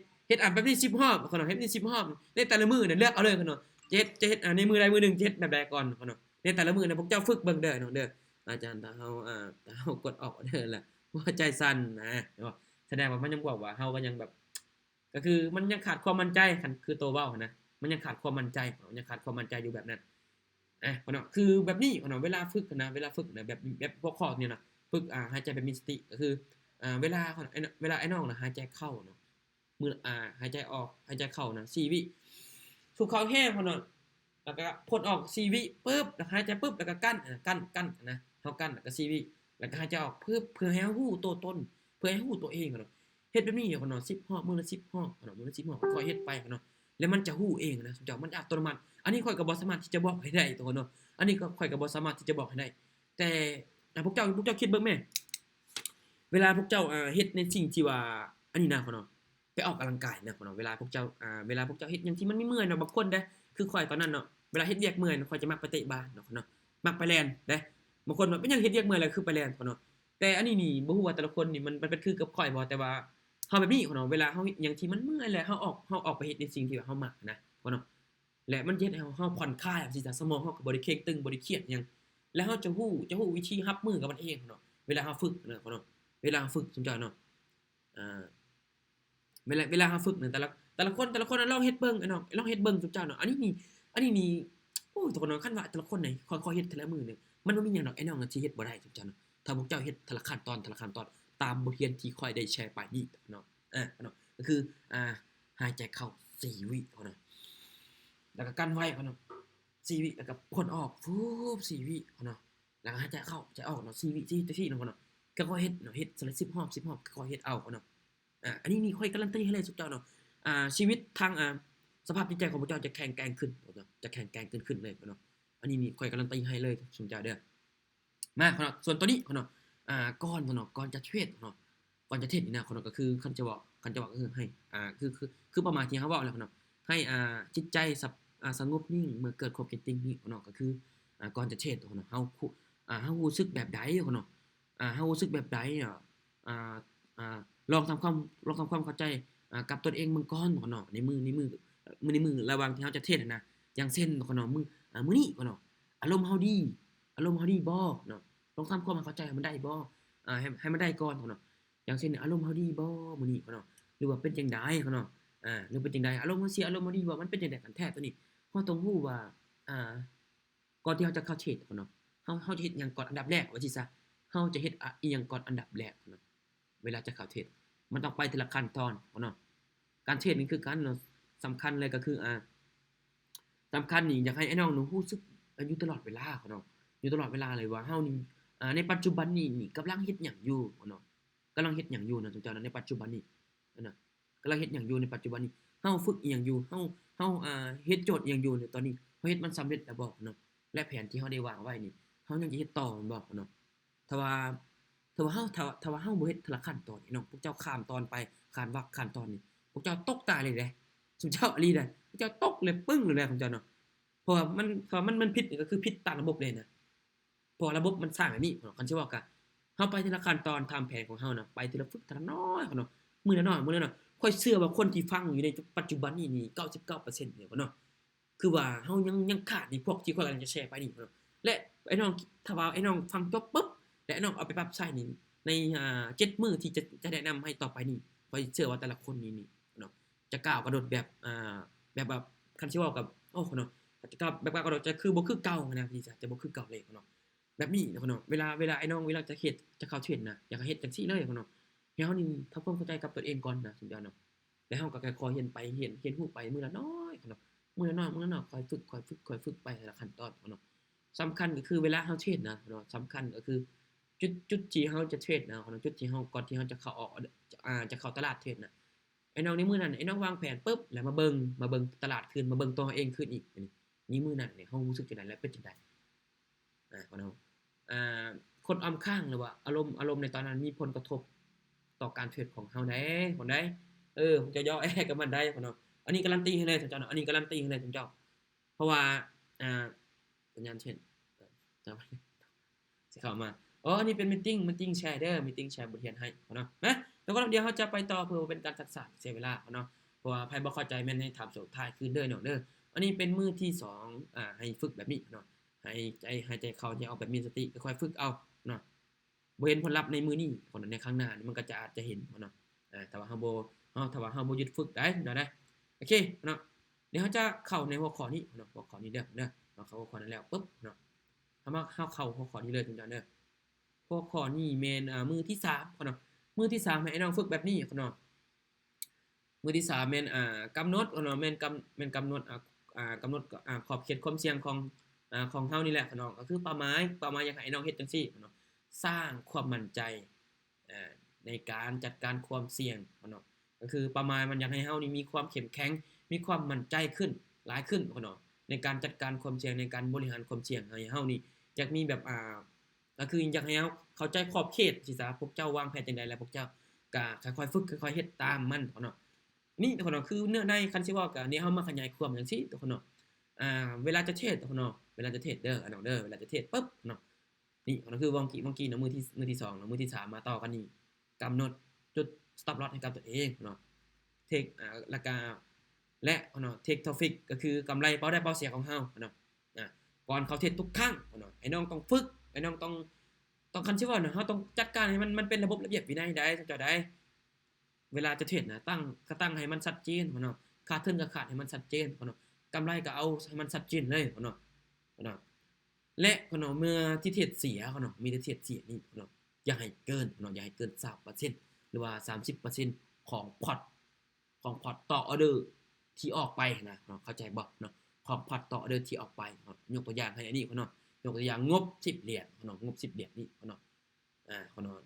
แบบนี้10รอบเนาะเฮ็ดนี่10รอบในแต่ละมื้อน่ะเลือกเอาเลยเนาะจะเฮ็ดในมื้อใดมื้อหนึงจะเฮ็ดแบบใดก่อนเนาะในแต่ละมื้อน่ะพวกเจ้าฝึกเบิ่งเด้อเนาะเด้ออาจารย์ถ้าเฮากดออกเด้อล่ะหัวใจสั่นนะเนาะแสดงว่ามันยังบอกว่าเฮาก็ยังแบบก็คือมันยังขาดความมั่นใจคันคือตัวเว้านะมันยังขาดความมั่นใจอยู่แบบนั้นเนาะคือแบบนี้เนาะเวลาฝึกนะแบบพวกข้อเนี่ยนะฝึกหายใจแบบมีสติก็คือเวลาไอ้น้องน่ะหายใจเข้าเนาะมือหายใจออกหายใจเข้านะ4วิสูดเข้าแห้งเนาะแล้วก็พ่นออก4วิปึ๊บแล้วหายใจปึ๊บแล้วก็กั้นนะเฮากั้นแล้วก็4วิแล้วก็หายใจออกปึ๊บเพื่อให้ฮู้ตัวตนเพื่อให้ฮู้ตัวเองเนาะเฮ็ดแบบนี้เนาะ10รอบมื้อละ10รอบเนาะมื้อละ10รอบค่อยเฮ็ดไปเนาะแล้วมันจะฮู้เองนะซุมเจ้ามันอัตโนมัติอันนี้ข้อยก็บ่สามารถที่จะบอกให้ได้ตัวเนาะอันนี้ก็ข้อยก็บ่สามารถที่จะบอกให้ได้แต่พวกเจ้าคิดเบิ่งแม่ เวลาพวกเจ้าเฮ็ดในสิ่งที่ว่าอันนี้นะพ่อเนาะไปออกกำลังกายนะพ่อเนาะเวลาพวกเจ้าเวลาพวกเจ้าเฮ็ดหยังที่มันไม่เมื่อยเนาะบางคนเด้คือข้อยตอนนั้นเนาะเวลาเฮ็ดเวียกเมื่อยข้อยจะมักไปเตะบาสเนาะพ่อเนาะมักไปแล่นเด้บางคนว่าเป็นหยังเฮ็ดเวียกเมื่อยแล้วคือไปแล่นพ่อเนาะแต่อันนี้นี่บ่ฮู้ว่าแต่ละคนนี่มันเป็นคือกับข้อยบ่แต่ว่าเฮาแบบนี้พ่อเนาะเวลาเฮาเฮ็ดหยังที่มันเมื่อยแล้วเฮาออกไปเฮ็ดในสิ่งที่ว่าเฮามักนะพ่อเนาะและมันเฮ็ดให้เฮาผ่อนคลายจังซี่จ้ะสมองเฮาก็บ่ได้เคร่งตึงบ่ได้เครียดหยังแล้วเฮาจะฮู้วิธีรับมือกับมันเองพ่อเนาะเวลาเฮาฝึกนะพ่อเนาะเวลาฝึกซุมเจ้าเนาะ อ่าเวลาเราฝึกเนี่ยแต่ละคนลองเฮ็ดเบิ่งไอ้น้องลองเฮ็ดเบิ่งซุมเจ้าเนาะอันนี้นี่โอ้ทุกคนเนาะคันว่าแต่ละคนนี่ค่อยๆเฮ็ดทีละมื้อนี่มันบ่มีหยังดอกไอ้น้องอะสิเฮ็ดบ่ได้ซุมเจ้าเนาะถ้าพวกเจ้าเฮ็ดทีละขั้นตอนตามบทเรียนที่ค่อยได้แชร์ไปนี่เนาะเนาะก็คือหายใจเข้า4วิเนาะแล้วก็กั้นไว้เนาะ4วิแล้วก็พ่นออกฟูบ4วิเนาะแล้วก็หายใจเข้าใจออกเนาะ4วิ4เนาะค่อยๆเฮ็ดเนาะเฮ็ดทีละ10รอบค่อยๆเฮ็ดเอาเนาะ อันนี้นี่ค่อยการันตีให้เลยทุกเจ้าเนาะชีวิตทางสภาพจิตใจของพวกเจ้าจะแข็งแกร่งขึ้นเนาะจะแข็งแกร่งขึ้นเลยเนาะอันนี้นี่ค่อยการันตีให้เลยทุกเจ้าเด้อมาเนาะส่วนตัวนี้เนาะก่อนจะเทรดเนาะก่อนจะเทรดนี่นะเนาะก็คือคันจะบอกก็คือให้คือประมาณที่เฮาเว้าแล้วเนาะให้จิตใจสงบนิ่งเมื่อเกิดความคิดติ้งนี่เนาะก็คือก่อนจะเทรดเนาะเฮารู้สึกแบบใดเนาะเฮารู้สึกแบบใดเนาะอ่าอ่า ลองทำความเข้าใจกับตนเองเบิ่งก่อนพ่อเนาะในมือระหว่างที่เราจะเทศน์นะอย่างเช่นพ่อเนาะมื้อนี้พ่อเนาะอารมณ์เฮาดีบ่เนาะลองทำความเข้าใจให้มันได้บ่ให้มันได้ก่อนพ่อเนาะอย่างเช่นอารมณ์เฮาดีบ่มื้อนี้พ่อเนาะหรือว่าเป็นจังไดพ่อเนาะหรือเป็นจังไดอารมณ์เฮาเสียอารมณ์เฮาดีบ่มันเป็นจังไดกันแท้ตัวนี้เราต้องรู้ว่าอ่าก่อนที่เราจะเข้าเทศน์พ่อเนาะเฮาจะเฮ็ดหยังก่อนอันดับแรกว่าสิซะเฮาจะเฮ็ดอิหยังก่อนอันดับแรกพ่อเนาะเวลาจะเข้าเทศน์ มันต้องไปทีละขั้นตอนเนาะการเทรดนี่คือการเนาะสำคัญเลยก็คือสำคัญนี่อยากให้ไอ้น้องรู้สึกอยู่ตลอดเวลาเนาะอยู่ตลอดเวลาเลยว่าเฮานี่ในปัจจุบันนี่กำลังเฮ็ดหยังอยู่เนาะกำลังเฮ็ดหยังอยู่นะทุกเจ้านะในปัจจุบันนี้นะกำลังเฮ็ดหยังอยู่ในปัจจุบันนี้เฮาฝึกอิหยังอยู่เฮาเฮ็ดโจทย์อิหยังอยู่ในตอนนี้เฮาเฮ็ดมันสำเร็จแล้วบ่เนาะและแผนที่เฮาได้วางไว้นี่เฮายังจะเฮ็ดต่อแม่นบ่เนาะถ้าว่า ถ้าว่าเฮาบ่เฮ็ดทีละขั้นตอนนี่น้องพวกเจ้าข้ามตอนไปข้ามวรรคข้ามตอนนี่พวกเจ้าตกตายเลยเด้ซุมเจ้าอีหลีเด้พวกเจ้าตกเลยปึ้งเลยแหละของเจ้าเนาะเพราะว่ามันผิดนี่ก็คือผิดตามระบบเลยนะเพราะว่าระบบมันสร้างแบบนี้คันสิเว้าก็เฮาไปทีละขั้นตอนตามแผนของเฮาน่ะไปทีละฟึกทีละน้อยเนาะมื้อละน้อยข้อยเชื่อว่าคนที่ฟังอยู่ในปัจจุบันนี่99%เนี่ยเนาะคือว่าเฮายังขาดนี่พวกที่ข้อยกำลังจะแชร์ไปนี่เนาะและไอ้น้องถ้าว่าไอ้น้องฟังจบปึ๊บและไอ้น้องเอาไปปรับใช้นี่ ใน7มื้อที่จะแนะนำให้ต่อไปนี่ข้อยเชื่อว่าแต่ละคนนี่เนาะจะก้าวกระโดดแบบคันสิเว้ากับโอ้เนาะจะก้าวแบบก้าวกระโดดจะคือบ่คือเก่านะพี่จะบ่คือเก่าเลยเนาะแบบนี้เนาะเวลาไอ้น้องเวลาจะเฮ็ดจะเข้าเทรนนะอยากให้เฮ็ดจังซี่เลยเนาะให้เฮานี่ทำความเข้าใจกับตัวเองก่อนนะสุดยอดเนาะแล้วเฮาก็ค่อยๆเรียนไปเรียนรู้ไปมื้อละน้อยเนาะมื้อละน้อยค่อยฝึกไปแต่ละขั้นตอนเนาะสำคัญก็คือเวลาเฮาเทรนนะเนาะสำคัญก็คือ จุดที่เฮาจะเทรดนะจุดที่เฮาก่อนที่เฮาจะเข้าออกจะเข้าตลาดเทรดน่ะไอ้น้องในมื้อนั้นไอ้น้องวางแผนปึ๊บแล้วมาเบิ่งตลาดคืนมาเบิ่งตัวเฮาเองคืนอีกนี่มื้อนั้นนี่เฮารู้สึกจังได๋และเป็นจังได๋ว่าเนาะคนรอบข้างหรือว่าอารมณ์ในตอนนั้นมีผลกระทบต่อการเทรดของเฮาแหน่บ่ได้ผมจะย่อแอ้กับมันได้เนาะอันนี้การันตีให้เลยท่านเจ้าเนาะอันนี้การันตีให้เลยท่านเจ้าเพราะว่าสัญญาณเช่นจะสิเข้ามา อ๋ออันนี้เป็นมีตติงแชร์เด้อมีตติงแชร์บทเรียนให้เนาะนะแล้วก็เดี๋ยวเราจะไปต่อเพื่อเป็นการศึกษาเสียเวลาเนาะเพราะว่าไผบ่เข้าใจแม่นให้ถามสุดท้ายคืนเด้อเนาะเด้ออันนี้เป็นมื้อที่2ให้ฝึกแบบนี้เนาะหายใจเข้าให้ออกแบบมีสติค่อยๆฝึกเอาเนาะบ่เห็นผลลัพธ์ในมื้อนี้คนในครั้งหน้านี่มันก็จะอาจจะเห็นเนาะถ้าว่าเฮาบ่หยุดฝึกได้เนาะนะโอเคเนาะเดี๋ยวเราจะเข้าในหัวข้อนี้เนาะหัวข้อนี้เด้อเราเข้าหัวข้อนั้นแล้วปึ๊บเนาะเฮาเข้าหัวข้อนี้เลยทุกท่านเด้อ พวกข้อนี้แม่นมื้อที่3พ่อเนาะมื้อที่3ให้ไอ้น้องฝึกแบบนี้พ่อเนาะมื้อที่3แม่นกำหนดพ่อเนาะแม่นกำหนดกำหนดขอบเขตความเสี่ยงของเฮานี่แหละพ่อเนาะก็คือเป้าหมายอยากให้ไอ้น้องเฮ็ดจังซี่พ่อเนาะสร้างความมั่นใจในการจัดการความเสี่ยงพ่อเนาะก็คือเป้าหมายมันอยากให้เฮานี่มีความเข้มแข็งมีความมั่นใจขึ้นหลายขึ้นพ่อเนาะในการจัดการความเสี่ยงในการบริหารความเสี่ยงให้เฮานี่อยากมีแบบ ก็คืออยากให้เฮาเข้าใจขอบเขตสิซะพวกเจ้าวางแผนจังใดแล้วพวกเจ้าก็ค่อยๆฝึกค่อยๆเฮ็ดตามมันเนาะนี่ทุกคนเนาะคือเนื้อในคันสิเว้าก็นี่เฮามาขยายความจังซี่ทุกคนเนาะเวลาจะเทศน์ทุกคนเนาะเวลาจะเทศน์เด้อเด้อเวลาจะเทศน์ปึ๊บเนาะนี่ก็คือวงกี้เนาะมือที่2เนาะมือที่3มาต่อกันนี่กำหนดจุด stop loss ให้กับตัวเองเนาะเทคแล้วก็และเนาะ take profit ก็คือกำไรเป้าได้เป้าเสียของเฮาเนาะก่อนเขาเทรดทุกครั้งเนาะไอ้น้องต้องฝึกไอ้น้องต้องคันสิว่าเนาะเฮาต้องจัดการให้มันเป็นระบบระเบียบวินัยได้เจ้าได้เวลาจะเทรดนะตั้งให้มันชัดเจนเนาะขาดทุนก็ขาดให้มันชัดเจนเนาะกำไรก็เอาให้มันชัดเจนเลยเนาะและเนาะเมื่อที่เทรดเสียเนาะมีแต่เทรดเสียนี่เนาะอย่าให้เกินเนาะอย่าให้เกิน 3% หรือว่า 30% ของพอร์ตต่อออเดอร์ที่ออกไปนะเนาะเข้าใจบ่เนาะของพอร์ตต่อออเดอร์ที่ออกไปเนาะยกตัวอย่างให้อันนี้เนาะยกตัวอย่างงบ10เหรียญเนาะงบ10เหรียญนี่เนาะเนาะ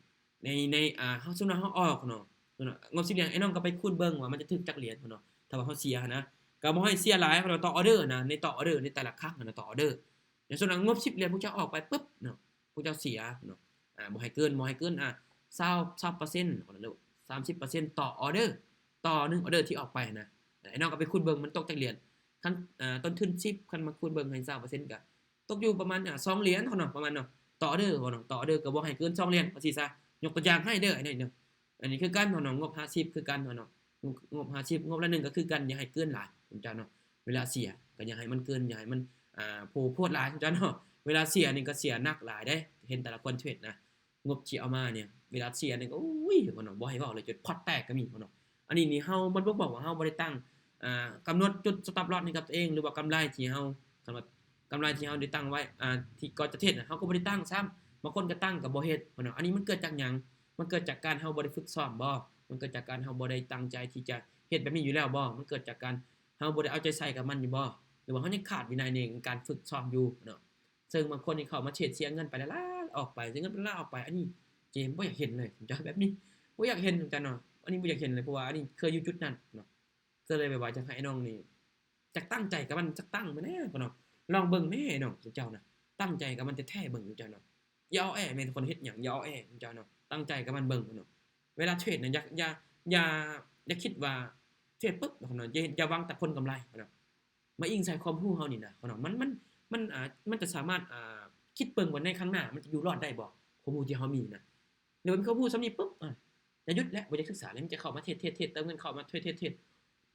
ในเฮาสมมุติว่าเฮาออกเนาะงบ10เหรียญไอ้น้องก็ไปคูณเบิ่งว่ามันจะถึงจักเหรียญเนาะถ้าว่าเฮาเสียนะก็บ่ให้เสียหลายเนาะต่อออเดอร์นะในต่อออเดอร์ในแต่ละครั้งนะต่อออเดอร์อย่างส่วนงบ10เหรียญพวกเจ้าออกไปปึ๊บเนาะพวกเจ้าเสียเนาะบ่ให้เกิน20% เนาะ 30% ต่อออเดอร์ต่อ1ออเดอร์ที่ออกไปนะไอ้น้องก็ไปคูณเบิ่งมันตกจักเหรียญคันต้นทุน10คันมาคูณเบิ่งให้ 20% ก็ตกอยู่ประมาณ2เหรียญเท่านั้นประมาณเนาะต่อออเดอร์เนาะต่อออเดอร์ก็บ่ให้เกิน2เหรียญว่าซี่ซะยกตัวอย่างให้เด้อไอ้นี่เนาะอันนี้คือกันเนาะงบ50คือกันเนาะงบ50งบละ1ก็คือกันอย่าให้เกินหลายผมจ้าเนาะเวลาเสียก็อย่าให้มันเกินอย่าให้มันโพดหลายจ้าเนาะเวลาเสียนี่ก็เสียหนักหลายเด้เห็นแต่ละคนเทรดนะงบที่เอามาเนี่ยเวลาเสียนี่ก็อุ้ยเนาะบ่ให้เว้าเลยจนพอตแตกก็มีเนาะอันนี้นี่เฮามันบ่บอกว่าเฮาบ่ได้ตั้งกำหนดจุด stop loss ให้กับตัวเองหรือว่ากำไรที่เฮาสำหรับกำไรที่เฮาได้ตั้งไว้ที่ก่อนจะเทรดน่ะเฮาก็บ่ได้ตั้งซ้ำบางคนก็ตั้งก็บ่เฮ็ดเนาะอันนี้มันเกิดจากหยังมันเกิดจากการเฮาบ่ได้ฝึกซ้อมบ่มันเกิดจากการเฮาบ่ได้ตั้งใจที่จะเฮ็ดแบบนี้อยู่แล้วบ่มันเกิดจากการเฮาบ่ได้เอาใจใส่กับมันอยู่บ่หรือว่าเฮายังขาดวินัยในการฝึกซ้อมอยู่เนาะซึ่งบางคนนี่เข้ามาเทรดเสียเงินไปหลายๆออกไปเสียเงินไปหลายออกไปอันนี้เจมส์บ่อยากเห็นเลยจะแบบนี้บ่อยากเห็นจังเนาะอันนี้บ่อยากเห็นเลยเพราะว่าอันนี้เคยอยู่จุดนั้นเนาะก็เลยแบบว่าจะให้น้องนี่จักตั้งใจกับมันจักตั้งมาแน่พ่อเนาะลองเบิ่งแน่น้องเจ้านะตั้งใจกับมันแท้ๆเบิ่งเจ้าเนาะอย่าเอาแอ้แม่นคนเฮ็ดหยังอย่าเอาแอ้เจ้าเนาะตั้งใจกับมันเบิ่งเนาะเวลาเทรดน่ะอย่าคิดว่าเทรดปึ๊บเนาะอย่าวางแต่ผลกำไรเนาะมาอิงใส่ความรู้เฮานี่นะเนาะมันจะสามารถคิดเบิ่งว่าในข้างหน้ามันจะอยู่รอดได้บ่ความรู้ที่เฮามีนะเดี๋ยวมันเขาพูดซ้ำนี้ปึ๊บจะหยุดแล้วบ่อยากศึกษาแล้วมันจะเข้ามาเทรดเติมเงินเข้ามาเทรด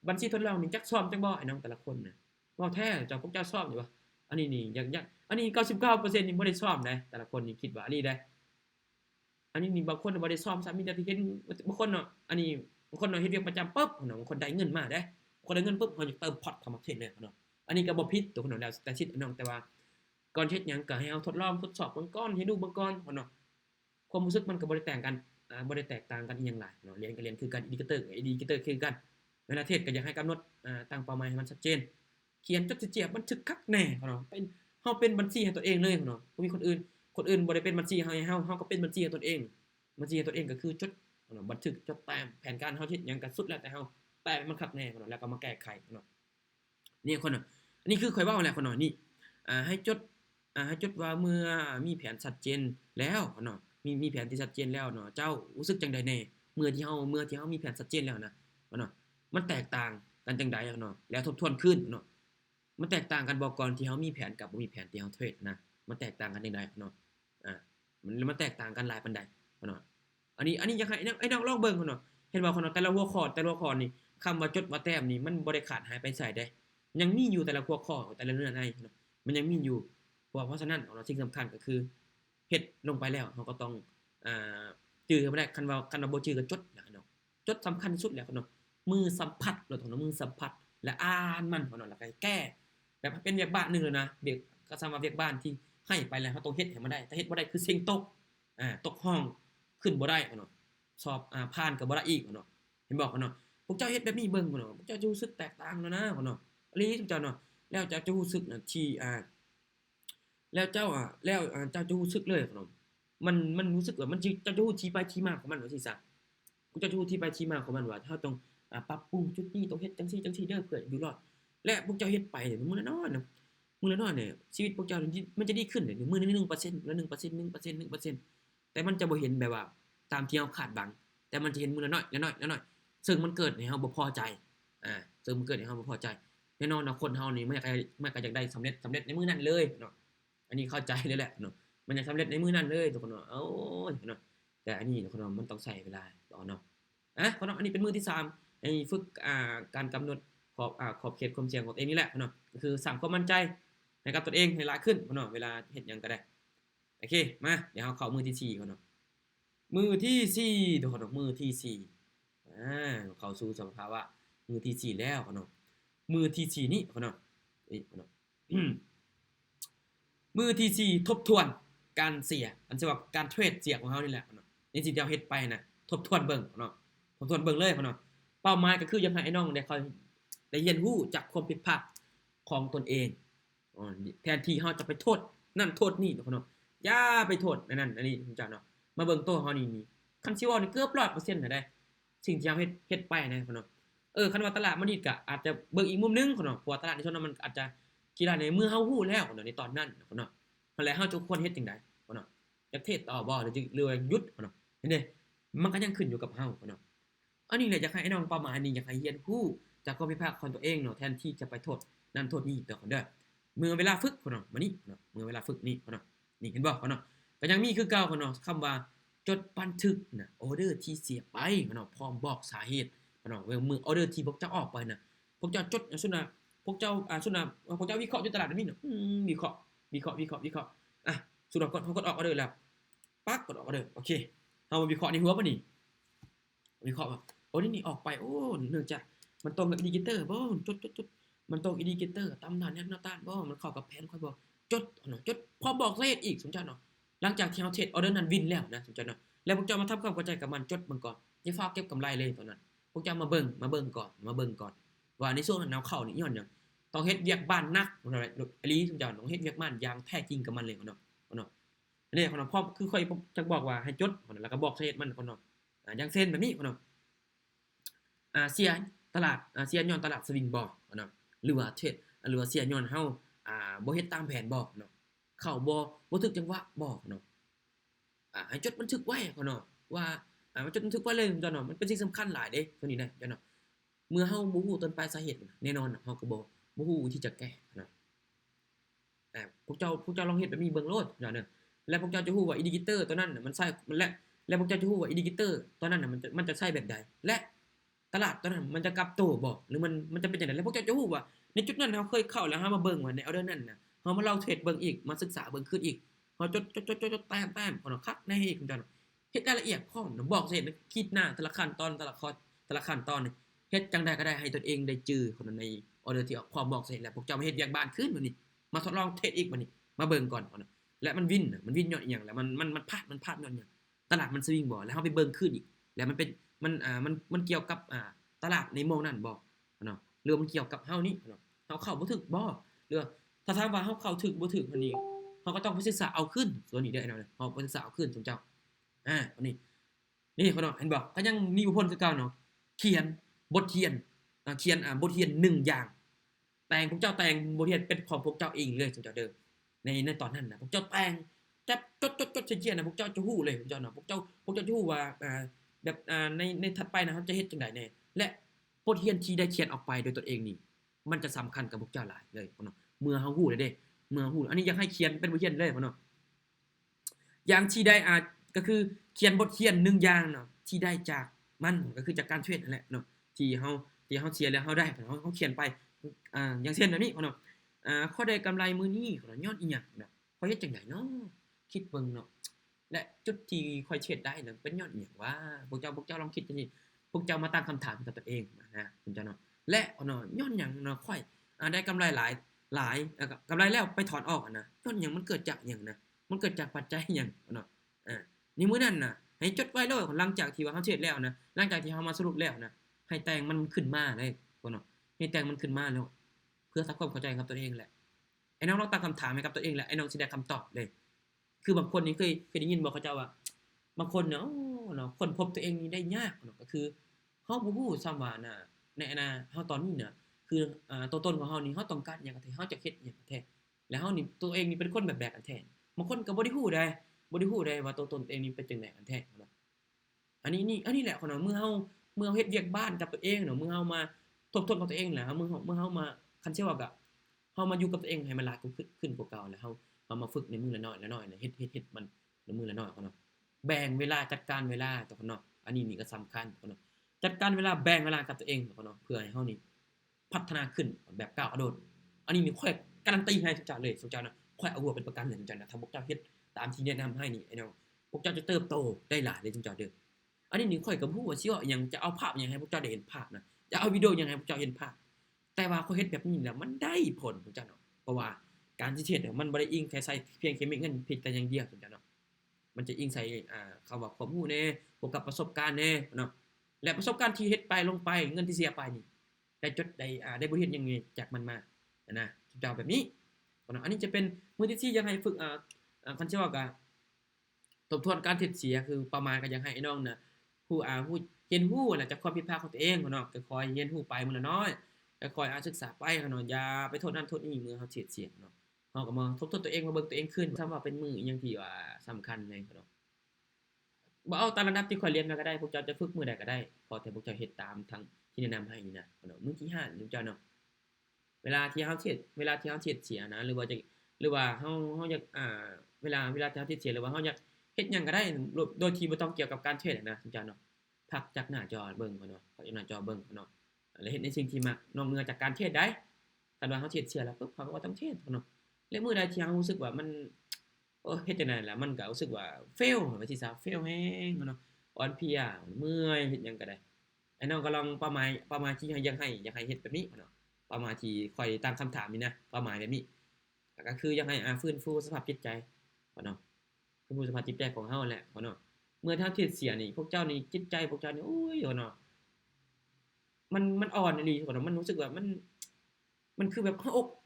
บัญชีทดลองนี่จักซ่อมจักบ่ไอ้น้องแต่ละคนน่ะเว้าแท้เจ้าพวกเจ้าซ่อมอยู่บ่อันนี้นี่อยากอันนี้ 99% นี่บ่ได้ซ่อมนะแต่ละคนนี่คิดว่าอันนี้ได้อันนี้นี่บางคนบ่ได้ซ่อมซ้ำมีแต่ที่เห็นบางคนเนาะอันนี้บางคนเนาะเฮ็ดเวียกประจำปึ๊บเนาะบางคนได้เงินมาเด้คนได้เงินปึ๊บเฮาจะเติมพอร์ตเข้ามาเทรดเลยเนาะอันนี้ก็บ่ผิดตัวคนเนาะแล้วแต่สิน้องแต่ว่าก่อนเฮ็ดหยังก็ให้เอาทดสอบเบิ่งก่อนให้ดูเบิ่งก่อนเนาะความรู้สึกมันก็บ่ได้แตกกันบ่ได้แตกต่างกันอีหยังหลายเนาะเรียนก็เรียนคือกันอินดิเคเตอร์คือกันเวลาเทรดก็อยากให้กำหนดตั้งเป้าหมายให้มันชัดเจนเขียนจดเจียบบันทึกคักแน่เนาะเป็นเฮาเป็นบัญชีให้ตัวเองเลยเนาะบ่มีคนอื่นบ่ได้เป็นบัญชีให้เฮาก็เป็นบัญชีให้ตัวเองบัญชีให้ตัวเองก็คือจดเนาะบันทึกจดแต้มแผนการเฮาเฮ็ดหยังก็สุดแล้วแต่เฮาแต่มันคักแน่เนาะแล้วก็มาแก้ไขเนาะนี่คนเนาะอันนี้คือข่อยเว้าแหละคนเนาะนี่ให้จดว่าเมื่อมีแผนชัดเจนแล้วเนาะมีแผนที่ชัดเจนแล้วเนาะเจ้ารู้สึกจังใดแน่เมื่อที่เฮามีแผนชัดเจนแล้วนะเนาะมันแตกต่างกันจังใดเนาะแล้วทบทวนขึ้นเนาะมันแตกต่างกันบ่ก่อนที่เฮามีแผนกับบ่มีแผนที่เฮาเทรดนะมันแตกต่างกันจังใดเนาะมันแตกต่างกันหลายปานใดเนาะอันนี้อยากให้ไอ้น้องลองเบิ่งเนาะเห็นบ่เนาะแต่ละหัวข้อนี่คำว่าจดว่าแต้มนี่มันบ่ได้ขาดหายไปไสได้ยังมีอยู่แต่ละหัวข้อแต่ละเรื่องในเนาะมันยังมีอยู่เพราะฉะนั้นเนาะสิ่งสำคัญก็คือเฮ็ดลงไปแล้วเฮาก็ต้องจื้อบ่ได้คันว่าบ่จื้อก็จดเนาะจดสำคัญที่สุดแล้วเนาะมือสัมผัสเนาะมือสัมผัสและอ่านมันเนาะแล้วก็แก้แบบเป็นเวียกบ้านนึงเลยนะเวียกก็สามารถเวียกบ้านที่ให้ไปแล้วเฮาต้องเฮ็ดให้มันได้ถ้าเฮ็ดบ่ได้คือเซ็งตกตกห้องขึ้นบ่ได้เนาะสอบผ่านก็บ่ได้อีกเนาะเห็นบ่เนาะพวกเจ้าเฮ็ดแบบนี้เบิ่งเนาะพวกเจ้าจะรู้สึกแตกต่างแล้วนะเนาะอีหลีทุกเจ้าเนาะแล้วเจ้าจะรู้สึกที่แล้วเจ้าเจ้าจะรู้สึกเลยเนาะมันรู้สึกว่ามันเจ้าจะรู้ที่ไปที่มาของมันว่าซี่ซะพวกเจ้าจะรู้ที่ไปที่มาของมันว่าเฮาต้องปรับปรุงจุดนี้ต้องเฮ็ดจังซี่เด้อเพื่ออยู่รอดและพวกเจ้าเฮ็ดไปมื้อละน้อยเนาะ มื้อละน้อยเนี่ยชีวิตพวกเจ้านี่มันจะดีขึ้นเนี่ยมื้อละ1%ละ1% 1% 1%แต่มันจะบ่เห็นแบบว่าตามที่เราคาดหวังแต่มันจะเห็นมื้อละน้อยละน้อยละน้อยซึ่งมันเกิดให้เราบ่พอใจซึ่งมันเกิดให้เราบ่พอใจแน่นอนเนาะคนเรานี่มันก็อยากได้สำเร็จในมื้อนั้นเลยเนาะอันนี้เข้าใจเลยแหละเนาะมันอยากสำเร็จในมื้อนั้นเลยทุกคนเนาะโอ๊ยเนาะแต่อันนี้ทุกคนเนาะมันต้องใช้เวลาต่อเนาะคนเนาะอันนี้เป็นมื้อที่3ให้ฝึกการกำหนดขอบเขตความเสี่ยงของตัวเองนี่แหละเนาะก็คือสร้างความมั่นใจให้กับตัวเองให้หลายขึ้นเนาะเวลาเฮ็ดหยังก็ได้โอเคมาเดี๋ยวเราเข้ามื้อที่4ก่อนเนาะมื้อที่4ทุกคนเนาะมื้อที่4เข้าสู่สภาวะมื้อที่4แล้วเนาะมื้อที่4นี้เนาะเนาะมื้อที่4ทบทวนการเสียอันสิว่าการเทรดเสียของเฮานี่แหละเนาะในสิ่งที่เราเฮ็ดไปน่ะทบทวนเบิ่งเนาะทบทวนเบิ่งเลยเนาะเป้าหมายก็คืออยากให้ไอ้น้องได้ค่อยได้เรียนรู้จากความผิดพลาดของตนเองแทนที่เฮาจะไปโทษนั่นโทษนี่เนาะอย่าไปโทษอันนั้นอันนี้คุณเจ้าเนาะมาเบิ่งตัวเฮานี่คันสิเว้านี่เกือบ 100% น่ะได้สิ่งที่เฮาเฮ็ดไปนะเนาะคันว่าตลาดมันดีก็อาจจะเบิ่งอีกมุมนึงเนาะเพราะว่าตลาดในช่วงนั้นมันอาจจะกีฬาในเมื่อเฮาฮู้แล้วเนาะในตอนนั้นเนาะนั่นแหละเฮาจะควรเฮ็ดจังได๋เนาะจะเทรดต่อบ่หรือว่าหยุดเนาะเห็นเด้มันก็ยังขึ้นอยู่กับเฮาเนาะอันนี้แหละอยากให้ไอ้น้องเป้าหมายนี้อยากให้เรียนรู้จากความผิดพลาดของตัวเองเนาะแทนที่จะไปโทษนั่นโทษนี่เด้อเด้อเมื่อเวลาฝึกเนาะมานี่เนาะเมื่อเวลาฝึกนี่เนาะนี่เห็นบ่เนาะก็ยังมีคือเก่าเนาะคำว่าจดบันทึกนะออเดอร์ที่เสียไปเนาะพร้อมบอกสาเหตุเนาะมือออเดอร์ที่พวกเจ้าออกไปน่ะพวกเจ้าจดซุนะพวกเจ้าซุนะพวกเจ้าวิเคราะห์อยู่ตลาดนี่เนาะวิเคราะห์สุดแล้วก็กดออกออเดอร์แล้วปั๊กกดออกออเดอร์โอเคเฮามาวิเคราะห์ในหัวบ่นี่วิเคราะห์ว่าโอ้นี่ออกไปโอ้เนื่องจากมันตรงกับอินดิเคเตอร์บ่จดมันตรงอินดิเคเตอร์ตามนั้นแนวต้านบ่มันเข้ากับแผนค่อยบ่จดเนาะจดพร้อมบอกสาเหตุอีกสมเจ้าเนาะหลังจากที่เฮาเทรดออเดอร์นั้นวินแล้วนะสมเจ้าเนาะแล้วพวกเจ้ามาทำความเข้าใจกับมันจดมันก่อนอย่าฟ้าวเก็บกำไรเลยตอนนั้นพวกเจ้ามาเบิ่งก่อนว่าในช่วงนั้นแนวเข้านี่ย้อนหยังต้องเฮ็ดเวียกบ้านหนักอีหลีสมเจ้าต้องเฮ็ดเวียกบ้านอย่างแท้จริงกับมันเลยเนาะอันนี้พร้อมคือค่อยจักบอกว่าให้จดแล้วก็บอกสาเหตุมันเนาะอย่างเช่นแบบนี้เนาะเสียตลาดเสียย้อนตลาดสวิงบ่เนาะหรือว่าเทรดหรือว่าเสียย้อนเฮาบ่เฮ็ดตามแผนบ่เนาะเข้าบ่ถึกจังหวะบ่เนาะให้จดบันทึกไว้เนาะว่ามันจดบันทึกไว้เลยเนาะมันเป็นสิ่งสำคัญหลายเด้ตัวนี้นะเนาะเมื่อเฮาบ่ฮู้ต้นปลายสาเหตุแน่นอนเฮาก็บ่ฮู้วิธีจะแก้เนาะพวกเจ้าลองเฮ็ดแบบนี้เบิ่งโลดเนาะแล้วพวกเจ้าจะฮู้ว่าอินดิเคเตอร์ตัวนั้นน่ะมันใช้มันและพวกเจ้าจะฮู้ว่าอินดิเคเตอร์ตัวนั้นน่ะมันจะใช้แบบใดและตลาดตัวนั้นมันจะกลับโตบ่หรือมันจะเป็นจังได๋แล้วพวกเจ้าจะฮู้ว่าในจุดนั้นเฮาเคยเข้าแล้วเฮามาเบิ่งว่าในออเดอร์นั้นน่ะเฮามาลองเทรดเบิ่งอีกมาศึกษาเบิ่งขึ้นอีกเฮาจดแต้มเนาะคักในอีกเนาะเฮ็ดรายละเอียดพร้อมเนาะบอกเสร็จคิดหน้าแต่ละขั้นตอนแต่ละขั้นตอนนี่เฮ็ดจังได๋ก็ได้ให้ตนเองได้จื้อคนในออเดอร์ที่พร้อมบอกเสร็จแล้วพวกเจ้ามาเฮ็ดเวียกบ้านขึ้นบัดนี้มาทดลองเทรดอีกบัดนี้มาเบิ่งก่อนเนาะและมันวินย้อนอีหยังแล้วมันพลาดย้อนหยังตลาดมันสวิงบ่แล้วเฮาไปเบิ่งขึ้นอีกแล้วมันเป็นมันเกี่ยวกับตลาดในโมงนั้นบ่เนาะหรือมันเกี่ยวกับเฮานี่เนาะเฮาเข้าบ่ถึกบ่หรือถ้าถามว่าเฮาเข้าถึกบ่ถึกอันนี้เฮาก็ต้องไปศึกษาเอาขึ้นส่วนนี้เด้อไอ้น้องเฮาไปศึกษาเอาขึ้นซุมเจ้าอันนี้นี่เขาเนาะเห็นบ่ก็ยังมีอุปพลคือเก่าเนาะเขียนบทเรียนบทเรียน1อย่างแต่งพวกเจ้าแต่งบทเรียนเป็นของพวกเจ้าเองเลยซุมเจ้าเด้อในตอนนั้นน่ะพวกเจ้าแต่งจับจดเขียนน่ะพวกเจ้าจะฮู้เลยพวกเจ้าเนาะพวกเจ้าจะฮู้ว่าแบบในถัดไปนะเฮาจะเฮ็ดจังได๋แน่และบทเรียนที่ได้เขียนออกไปโดยตนเองนี่มันจะสำคัญกับพวกเจ้าหลายเลยเนาะเมื่อเฮาฮู้แล้วเด้เมื่อฮู้อันนี้อยากให้เขียนเป็นบทเรียนเลยเนาะอย่างที่ได้ก็คือเขียนบทเรียน1อย่างเนาะที่ได้จากมันก็คือจากการเทรดนั่นแหละเนาะที่เฮาเสียแล้วเฮาได้เฮาเขียนไปอย่างเช่นแบบนี้เนาะข้อได้กำไรมื้อนี้ย้อนอีหยังเนาะข้อยเฮ็ดจังได๋เนาะคิดเบิ่งเนาะและจุดที่ข้อยเทรดได้น่ะเป็นย้อนอีหยังวะพวกเจ้าลองคิดจังซี่พวกเจ้ามาตั้งคำถามกับตัวเองนะคุณเจ้าเนาะและเนาะย้อนหยังเนาะข้อยได้กำไรหลายกำไรแล้วไปถอนออกนะย้อนหยังมันเกิดจากหยังนะมันเกิดจากปัจจัยหยังเนาะในมื้อนั้นน่ะให้จดไว้เลยหลังจากที่ว่าเฮาเทรดแล้วนะหลังจากที่เฮามาสรุปแล้วนะให้แต่งมันขึ้นมาเลยเนาะให้แต่งมันขึ้นมาแล้วเพื่อทำความเข้าใจกับตัวเองแหละไอ้น้องลองตั้งคำถามให้กับตัวเองแหละไอ้น้องสิได้คำตอบเลยคือบางคนนี่เคยได้ยินบ่เขาเจ้าว่าบางคนเนาะค้นพบตัวเองนี่ได้ยากเนาะก็คือเฮาบ่ฮู้ซ้ำว่าในเฮาตอนนี้น่ะคือตัวตนของเฮานี่เฮาต้องการหยังก็แท้เฮาจะเฮ็ดหยังก็แท้ แล้วเฮานี่ตัวเองนี่เป็นคนแบบอันแท้บางคนก็บ่ได้ฮู้ได้ว่าตัวตนตัวเองนี่เป็นจังไดอันแท้เนาะอันนี้แหละเนาะเมื่อเฮาเฮ็ดเวียกบ้านกับตัวเองเนาะเมื่อเฮามาทบทวนกับตัวเองแล้วเมื่อเฮามาคันสิว่าก็เฮามาอยู่กับตัวเองให้มันหลายขึ้นกว่าเก่าแล้วเฮามาฝึกในมื้อละน้อยๆนะเฮ็ดมันในมื้อละน้อยเนาะแบ่งเวลาจัดการเวลาตัวเนาะอันนี้ก็สำคัญเนาะจัดการเวลาแบ่งเวลากับตัวเองเนาะเพื่อให้เฮานี่พัฒนาขึ้นแบบก้าวกระโดดอันนี้นี่ค่อยการันตีให้ทุกเจ้าเลยทุกเจ้านะค่อยเอาหัวเป็นประกันเลยทุกเจ้านะถ้าพวกเจ้าเฮ็ดตามที่แนะนำให้นี่ไอ้น้องพวกเจ้าจะเติบโตได้หลายเลยทุกเจ้าเด้ออันนี้นี่ค่อยก็บ่ฮู้ว่าสิว่าหยังจะเอาภาพหยังให้พวกเจ้าได้เห็นภาพนะจะเอาวิดีโอหยังให้พวกเจ้าเห็นภาพแต่ว่าข้อยเฮ็ดแบบนี้แล้วมันได้ผลทุกเจ้าเนาะเพราะว่าการที่เฮ็ดเนี่ยมันบ่ได้อิงแค่ใส่เพียงแค่เม็ดเงินเพียงแต่อย่างเดียวทุกเจ้าเนาะมันจะอิงใส่คำว่าความรู้แหน่บวกกับประสบการณ์แหน่เนาะและประสบการณ์ที่เฮ็ดไปลงไปเงินที่เสียไปนี่ได้จดได้บทเรียนหยังไงจากมันมานะทุกเจ้าแบบนี้เนาะอันนี้จะเป็นมื้อที่4อยากให้ฝึกคันสิว่าก็ทบทวนการเฮ็ดเสียคือประมาณก็อยากให้ไอ้น้องน่ะผู้เรียนรู้น่ะจากความผิดพลาดของตัวเองเนาะค่อยๆเรียนรู้ไปมื้อละน้อยค่อยๆศึกษาไปเนาะอย่าไปโทษนั่นโทษนี่เมื่อเฮาเฮ็ดเสียเนาะเฮาก็มาทบทวนตัวเองมาเบิ่งตัวเองขึ้นถ้าว่าเป็นมื้ออิหยังที่ว่าสำคัญเลยเนาะบ่เอาตามระดับที่ข้อยเรียนมาก็ได้พวกเจ้าจะฝึกมื้อใดก็ได้ขอแต่พวกเจ้าเฮ็ดตามทั้งที่แนะนำให้นี่นะเนาะมื้อที่5นี่พวกเจ้าเนาะเวลาที่เฮาเฮ็ดเสียนะหรือว่าเฮาอยากเวลาที่เฮาเฮ็ดเสียหรือว่าเฮาอยากเฮ็ดหยังก็ได้โดยที่บ่ต้องเกี่ยวกับการเทรดนะพวกเจ้าเนาะพักจากหน้าจอเบิ่งเนาะพักจากหน้าจอเบิ่งเนาะแล้วเฮ็ดในสิ่งที่มักนอกเหนือจากการเทรดได้คันว่าเฮาเทรดเสียแล้วปึ๊บเขาก็บ่ต้องเทรดเนาะแล้วมื้อใดที่เฮารู้สึกว่ามันเฮ็ดจังได๋ล่ะมันก็รู้สึกว่า fail ว่าสิซะ fail แฮงเนาะอ่อนเพลียเมื่อยเฮ็ดหยังก็ได้ไอ้น้องก็ลองเป้าหมายที่อยากให้เฮ็ดแบบนี้เนาะเป้าหมายที่ข้อยตั้งคำถามนี่นะเป้าหมายแบบนี้ก็คืออยากให้ฟื้นฟูสภาพจิตใจเนาะฟื้นฟูสภาพจิตใจของเฮาแหละเนาะเมื่อเฮาเทรดเสียนี่พวกเจ้านี่จิตใจพวกเจ้านี่โอ้ยเนาะมันอ่อนอีหลีเนาะมันรู้สึกว่ามันคือแบบ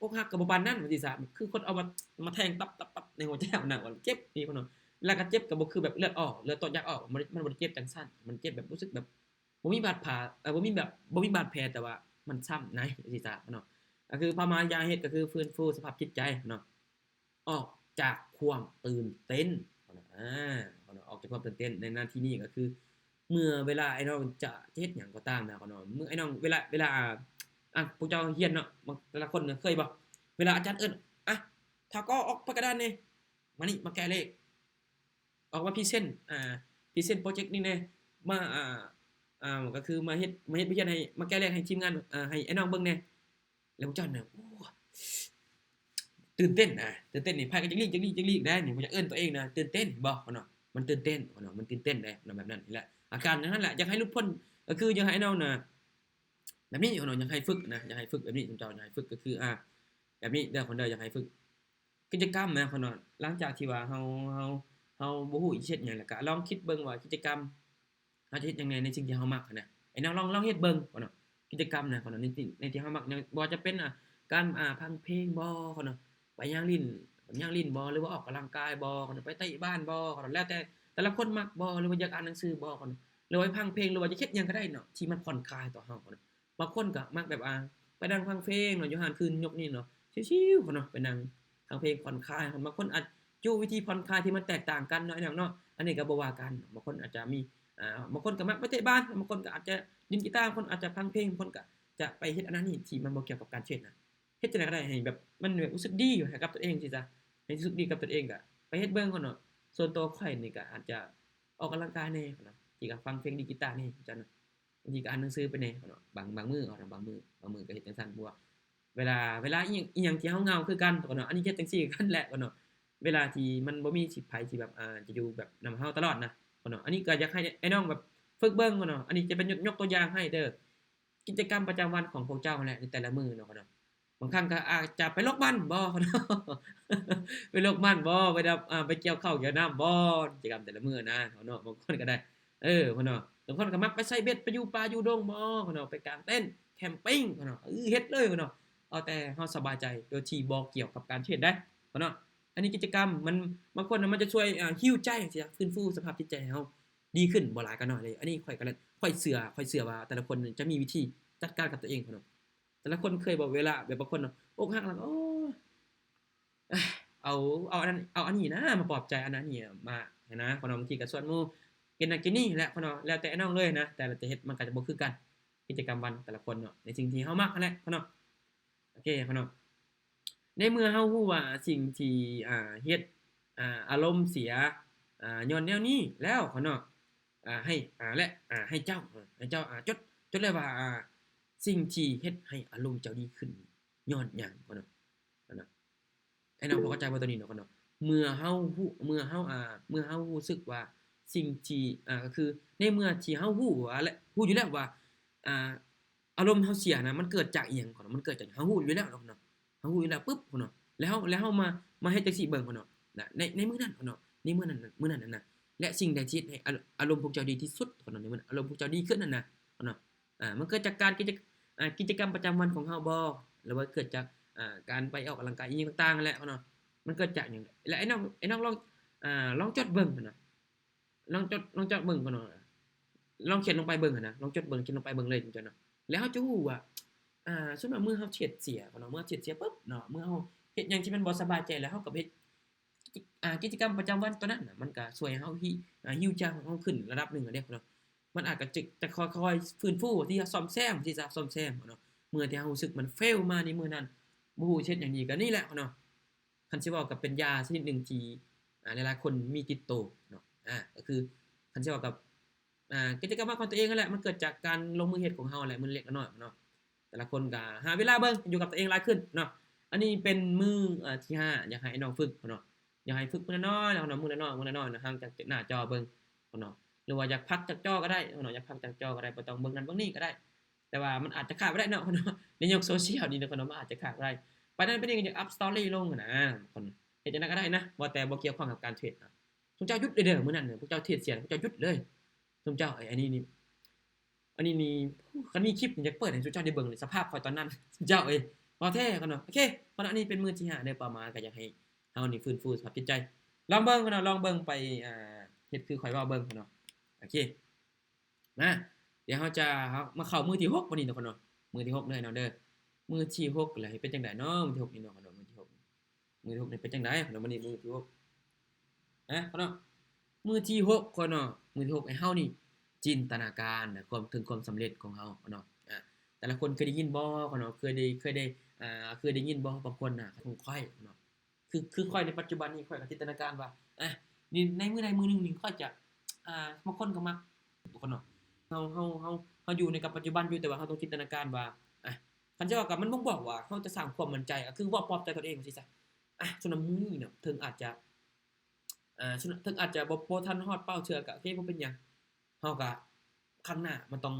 อกหักก็บ่ปานนั้นว่าสิซะคือคนเอามาแทงตับๆๆในหัวใจน่ะว่าเจ็บนี่เนาะแล้วก็เจ็บก็บ่คือแบบเลือดออกเลือดตกยางออกมันบ่ได้เจ็บจังซั่นมันเจ็บแบบรู้สึกแบบบ่มีบาดผาบ่มีบาดแผลแต่ว่ามันช้ำในว่าสิซะเนาะก็คือประมาณอยากเฮ็ดก็คือฟื้นฟูสภาพจิตใจเนาะออกจากความตื่นเต้นออกจากความตื่นเต้นในหน้าที่นี้ก็คือเมื่อเวลาไอ้น้องจะเฮ็ดหยังก็ตามนะเนาะเมื่อไอ้น้องเวลาพวกเจ้าเรียนเนาะแต่ละคนน่ะเคยบ่เวลาอาจารย์เอิ้นอะถ้าก็ออกปากกระดานแหน่มานี่มาแก้เลขออกมาพรีเซนต์พรีเซนต์พรอเจกต์นี่แหน่มาก็คือมาเฮ็ดวิจัยให้มาแก้เลขให้ทีมงานให้ไอ้น้องเบิ่งแหน่แล้วพวกเจ้าน่ะโอ้ตื่นเต้นนี่ไผก็จักลีกได้นี่ผมจะเอิ้นตัวเองนะตื่นเต้นบ่เนาะมันตื่นเต้นเนาะมันตื่นเต้นเด้เนาะแบบนั้นนี่แหละอาการอย่างนั้นแหละอยากให้หลุดพ้นก็คืออยากให้ไอ้น้องน่ะแบบนี้เนาะอยากให้ฝึกนะอยากให้ฝึกแบบนี้เจ้าอยากให้ฝึกก็คือแบบนี้เด้อคนเด้ออยากให้ฝึกกิจกรรมนะเนาะหลังจากที่ว่าเฮาบ่ฮู้สิเฮ็ดหยังแล้วก็ลองคิดเบิ่งว่ากิจกรรมเฮาจะเฮ็ดจังได๋ในสิ่งที่เฮามักนะไอ้น้องลองเฮ็ดเบิ่งเนาะกิจกรรมนะเนาะในที่เฮามักบ่ว่าจะเป็นการฟังเพลงบ่เนาะไปย่างลิ้นบ่หรือว่าออกกำลังกายบ่เนาะไปเตะบ้านบ่เนาะแล้วแต่ละคนมักบ่หรือว่าอยากอ่านหนังสือบ่เนาะหรือว่าฟังเพลงหรือว่าจะเฮ็ดหยังก็ได้เนาะที่มันผ่อนคลายต่อเฮาเนาะบางคนก็มักแบบไปนั่งฟังเพลงเนาะอยู่ห้านคืนยกนี่เนาะชิลๆเนาะไปนั่งฟังเพลงผ่อนคลายบางคนอาจจูวิธีผ่อนคลายที่มันแตกต่างกันเนาะไอ้น้องเนาะอันนี้ก็บ่ว่ากันบางคนอาจจะมีบางคนก็มักไปเตะบ้านบางคนก็อาจจะเล่นกีตาร์บางคนอาจจะฟังเพลงบางคนก็จะไปเฮ็ดอันนั้นนี่ที่มันบ่เกี่ยวกับการเทรดนะเฮ็ดจังได๋ก็ได้ให้แบบมันแบบรู้สึกดีอยู่ให้กับตัวเองสิจ๊ะให้รู้สึกดีกับตัวเองก็ไปเฮ็ดเบิ่งเนาะส่วนตัวข้อยนี่ก็อาจจะออกกำลังกายแหน่เนาะที่ก็ฟังเพลงดีดกีตาร์นี่จังเนาะบางทีก็อ่านหนังสือไปแหน่เนาะบางมื้อบางมื้อก็เฮ็ดจังซั่นเพราะว่าเวลาอิหยังที่เฮาเหงาคือกันเนาะอันนี้เฮ็ดจังซี่กันแหละเนาะเวลาที่มันบ่มีไผที่แบบจะอยู่แบบนำเฮาตลอดนะเนาะอันนี้ก็อยากให้ไอ้น้องแบบฝึกเบิ่งเนาะอันนี้จะเป็นยกตัวอย่างให้เด้อกิจกรรมประจำวันของพวกเจ้านั่นแหละในแต่ละมื้อเนาะบางครั้งก็อาจจะไปรดมันบ่เนาะไปรดมันบ่ไปแบบไปเกี่ยวข้าวเกี่ยวน้ำบ่กิจกรรมแต่ละมื้อนะเนาะบางคนก็ได้เนาะบางคนก็มักไปใส่เบ็ดไปอยู่ป่าอยู่ดงบ่เนาะไปกางเต็นท์แคมปิงเนาะเฮ็ดเลยเนาะเอาแต่เฮาสบายใจโดยที่บ่เกี่ยวกับการเทรดได้เนาะอันนี้กิจกรรมมันบางคนน่ะมันจะช่วยheal ใจสิฟื้นฟูสภาพจิตใจให้เฮาดีขึ้นบ่หลายก็น้อยเลยอันนี้ข้อยเชื่อว่าแต่ละคนจะมีวิธีจัดการกับตัวเองเนาะแต่ละคนเคยบอกเวลาแบบบางคนเนาะอกหักแล้วโอ้ เอาเอาอันนี้นะมาปลอบใจอันนั้นนี่มานะพ่อน้องบางทีก็ชวนหมู่กินนั่นกินนี่แหละพ่อน้องแล้วแต่ไอ้น้องเลยนะแต่ละจะเฮ็ดมันก็จะบ่คือกันกิจกรรมวันแต่ละคนเนาะในสิ่งที่เฮามักนั่นแหละพ่อน้องโอเคพ่อน้องในเมื่อเฮาฮู้ว่าสิ่งที่เฮ็ดอารมณ์เสียย้อนแนวนี้แล้วพ่อน้องให้และให้เจ้าจดเลยว่าสิ่งที่เฮ็ดให้อารมณ์เจ้าดีขึ้นย้อนหยังพ่อน้องไอ้น้องพอเข้าใจบ่ตัวนี้เนาะพ่อน้องเมื่อเฮารู้สึกว่าสิ่งที่ก็คือในเมื่อที่เฮาฮู้ว่าและฮู้อยู่แล้วว่าอารมณ์เฮาเสียนะมันเกิดจากอิหยังพ่อน้องมันเกิดจากเฮาฮู้อยู่แล้วเนาะพ่อน้องเฮาฮู้อยู่แล้วปึ๊บพ่อน้องแล้วเฮามาเฮ็ดจังซี่เบิ่งพ่อน้องนะในมื้อนั้นพ่อน้องในมื้อนั้นน่ะและสิ่งใดที่เฮ็ดให้อารมณ์พวกเจ้าดีที่สุดพ่อน้องในมื้อนั้นอารมณ์พวกเจ้าดีขึ้นนั่นน่ะพ่อน้องมันเกิดจากการกิจกรรมประจำวันของเฮาบ่หรือว่าเกิดจากการไปออกกำลังกายอีหยังต่างๆนั่นแหละพ่อน้องมันเกิดจากหยังและไอ้น้องลองจดเบิ่งพ่อน้องลองจดเบิ่งพ่อน้องลองเขียนลงไปเบิ่งหั่นนะลองจดเบิ่งเขียนลงไปเบิ่งเลยจังซั่นเนาะแล้วเฮาจะฮู้ว่าสมมุติว่ามื้อเฮาเฉียดเสียพ่อน้องเมื่อเฉียดเสียปึ๊บเนาะมื้อเฮาเฮ็ดหยังที่มันบ่สบายใจแล้วเฮาก็ไปเฮ็ดกิจกรรมประจำวันตัวนั้นน่ะมันก็ช่วยให้เฮาheal ใจของเฮาขึ้นระดับหนึ่งอะเด้พ่อน้องมันอาจจะค่อยๆฟื้นฟูที่จะซ่อมแซมพ่อน้องเมื่อที่เฮารู้สึกมัน fail มาในมื้อนั้นบ่ฮู้สิเฮ็ดหยังดีก็นี่แหละพ่อน้องคันสิเว้าก็เป็นยาชนิดหนึ่งที่หลายๆคนมีติดตัวเนาะก็คือคันสิเว้ากับกิจกรรมของตัวเองนั่นแหละมันเกิดจากการลงมือเฮ็ดของเฮาแหละมื้อเล็กน้อยเนาะแต่ละคนก็หาเวลาเบิ่งอยู่กับตัวเองหลายขึ้นเนาะอันนี้เป็นมื้อที่5อยากให้น้องฝึกพ่อน้องอยากให้ฝึกมื้อละน้อยแล้วเนาะมื้อละน้อยห่างจากหน้าจอเบิ่งพ่อน้องหรือว่าอยากพักจากจอก็ได้พ่อน้องอยากพักจากจอก็ได้บ่ต้องเบิ่งนั่นเบิ่งนี่ก็ได้แต่ว่ามันอาจจะขาดบ่ได้เนาะพ่อน้องในยุคโซเชียลนี่เนาะพ่อน้องมันอาจจะขาดบ่ได้ไปนั่นไปนี่ก็อยากอัปสตอรี่ลงนะพ่อน้องเฮ็ดจังได๋ก็ได้นะบ่แต่บ่เกี่ยวข้องกับการเทรดนะพวกเจ้าหยุดเลยเด้อมื้อนั้นน่ะพวกเจ้าเทรดเสียพวกเจ้าหยุดเลยพวกเจ้าอันนี้นี่คันมีคลิปนี่อยากเปิดให้พวกเจ้าได้เบิ่งเลยสภาพข้อยตอนนั้นเจ้าบ่แท้พ่อน้องโอเคพ่อน้องอันนี้เป็นมื้อที่5เด้อประมาณก็อยากให้เฮานี่ฟื้นฟูสภาพจิตใจลองเบิ่งพ่อน้องลองเบิ่งไปเฮ็ดคือข้อยเว้าเบิ่งพ่อน้องโอเคมาเดี๋ยวเฮาจะมาเข้ามื้อที่6บัดนี้เนาะพ่อน้องมื้อที่6เด้อเนาะเด้อมื้อที่6แล้วเป็นจังได๋เนาะมื้อที่6นี่เนาะพ่อน้องมื้อที่6นี่เป็นจังได๋พ่อน้องมื้อนี้มื้อที่6พ่อน้องมื้อที่6พ่อน้องมื้อที่6ให้เฮานี่จินตนาการถึงความสำเร็จของเฮาพ่อน้องแต่ละคนเคยได้ยินบ่พ่อน้องเคยได้ยินบ่บางคนน่ะของข้อยพ่อน้องคือข้อยในปัจจุบันนี้ข้อยก็จินตนาการว่านี่ในมื้อใดมื้อหนึงนี่ข้อยจะบางคนก็มักพ่อน้องเฮาอยู่ในกับปัจจุบันอยู่แต่ว่าเฮาต้องจินตนาการว่าคันสิว่ากับมันบ่งบอกว่าเฮาจะสร้างความมั่นใจก็คือเว้าปลอบใจตนเองว่าซี่ซะส่วนมื้อนี้เนาะถึงอาจจะบ่ทันฮอดเป้าเทื่อก็โอเคบ่เป็นหยังเฮาก็ข้างหน้ามันต้อ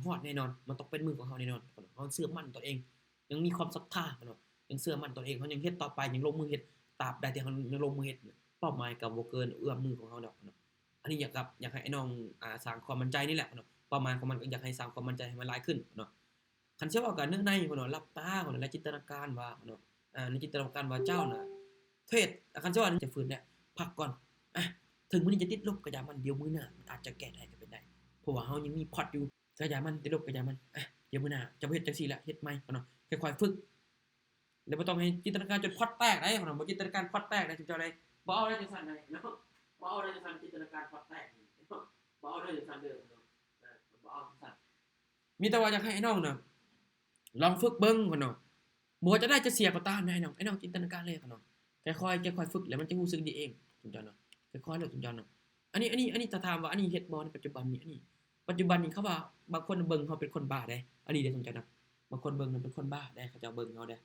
งฮอดแน่นอนมันต้องเป็นมือของเฮาแน่นอนเฮาเชื่อมั่นตัวเองยังมีความศรัทธาเนาะยังเชื่อมั่นตัวเองเฮายังเฮ็ดต่อไปยังลงมือเฮ็ดตราบใดที่เฮายังลงมือเฮ็ดเป้าหมายก็บ่เกินเอื้อมมือของเฮาดอกเนาะอันนี้อยากให้ไอ้น้องสร้างความมั่นใจนี่แหละเนาะเป้าหมายของมันก็อยากให้สร้างความมั่นใจให้มันหลายขึ้นเนาะคันสิเว้ากันเนื่องในเนาะหลับตาและจินตนาการว่าเนาะในจินตนาการว่าเจ้าน่ะเทรดคันสิว่าจะฟื้นเนี่ยพักก่อนถึงมื้อนี้จะติดลบก็อย่ามันเดี๋ยวมื้อหน้ามันอาจจะแก้ได้ก็เป็นได้เพราะว่าเฮายังมีพอร์ตอยู่ก็อย่ามันติดลบก็อย่ามันเดี๋ยวมื้อหน้าจะบ่เฮ็ดจังซี่แล้วเฮ็ดใหม่เนาะค่อยๆฝึกแล้วบ่ต้องให้จินตนาการจนพอร์ตแตกได้เนาะบ่จินตนาการพอร์ตแตกได้ถึงเจ้าได้บ่เอาได้จังซั่นได้เนาะบ่เอาได้จังซั่นจินตนาการพอร์ตแตกเนาะบ่เอาได้จังซั่นเด้อเนาะบ่เอาจังซั่นมีแต่ว่าอยากให้ไอ้น้องน่ะลองฝึกเบิ่งพ่นเนาะบ่ว่าจะได้จะเสียก็ตามนะไอ้น้องจินตนาการเลยพ่นเนาะค่อยๆฝึกแล้วมันจะรู้สึกดีเองถึงเจ้าเนาะค่อยๆเด้อถึงเจ้าเนาะอันนี้ถ้าถามว่าอันนี้เฮ็ดบ่ในปัจจุบันนี้ปัจจุบันนี้เขาว่าบางคนเบิ่งเฮาเป็นคนบ้าได้อันนี้เด้อถึงเจ้าเนาะบางคนเบิ่งมันเป็นคนบ้าได้เขาเจ้าเบิ่งเฮาได้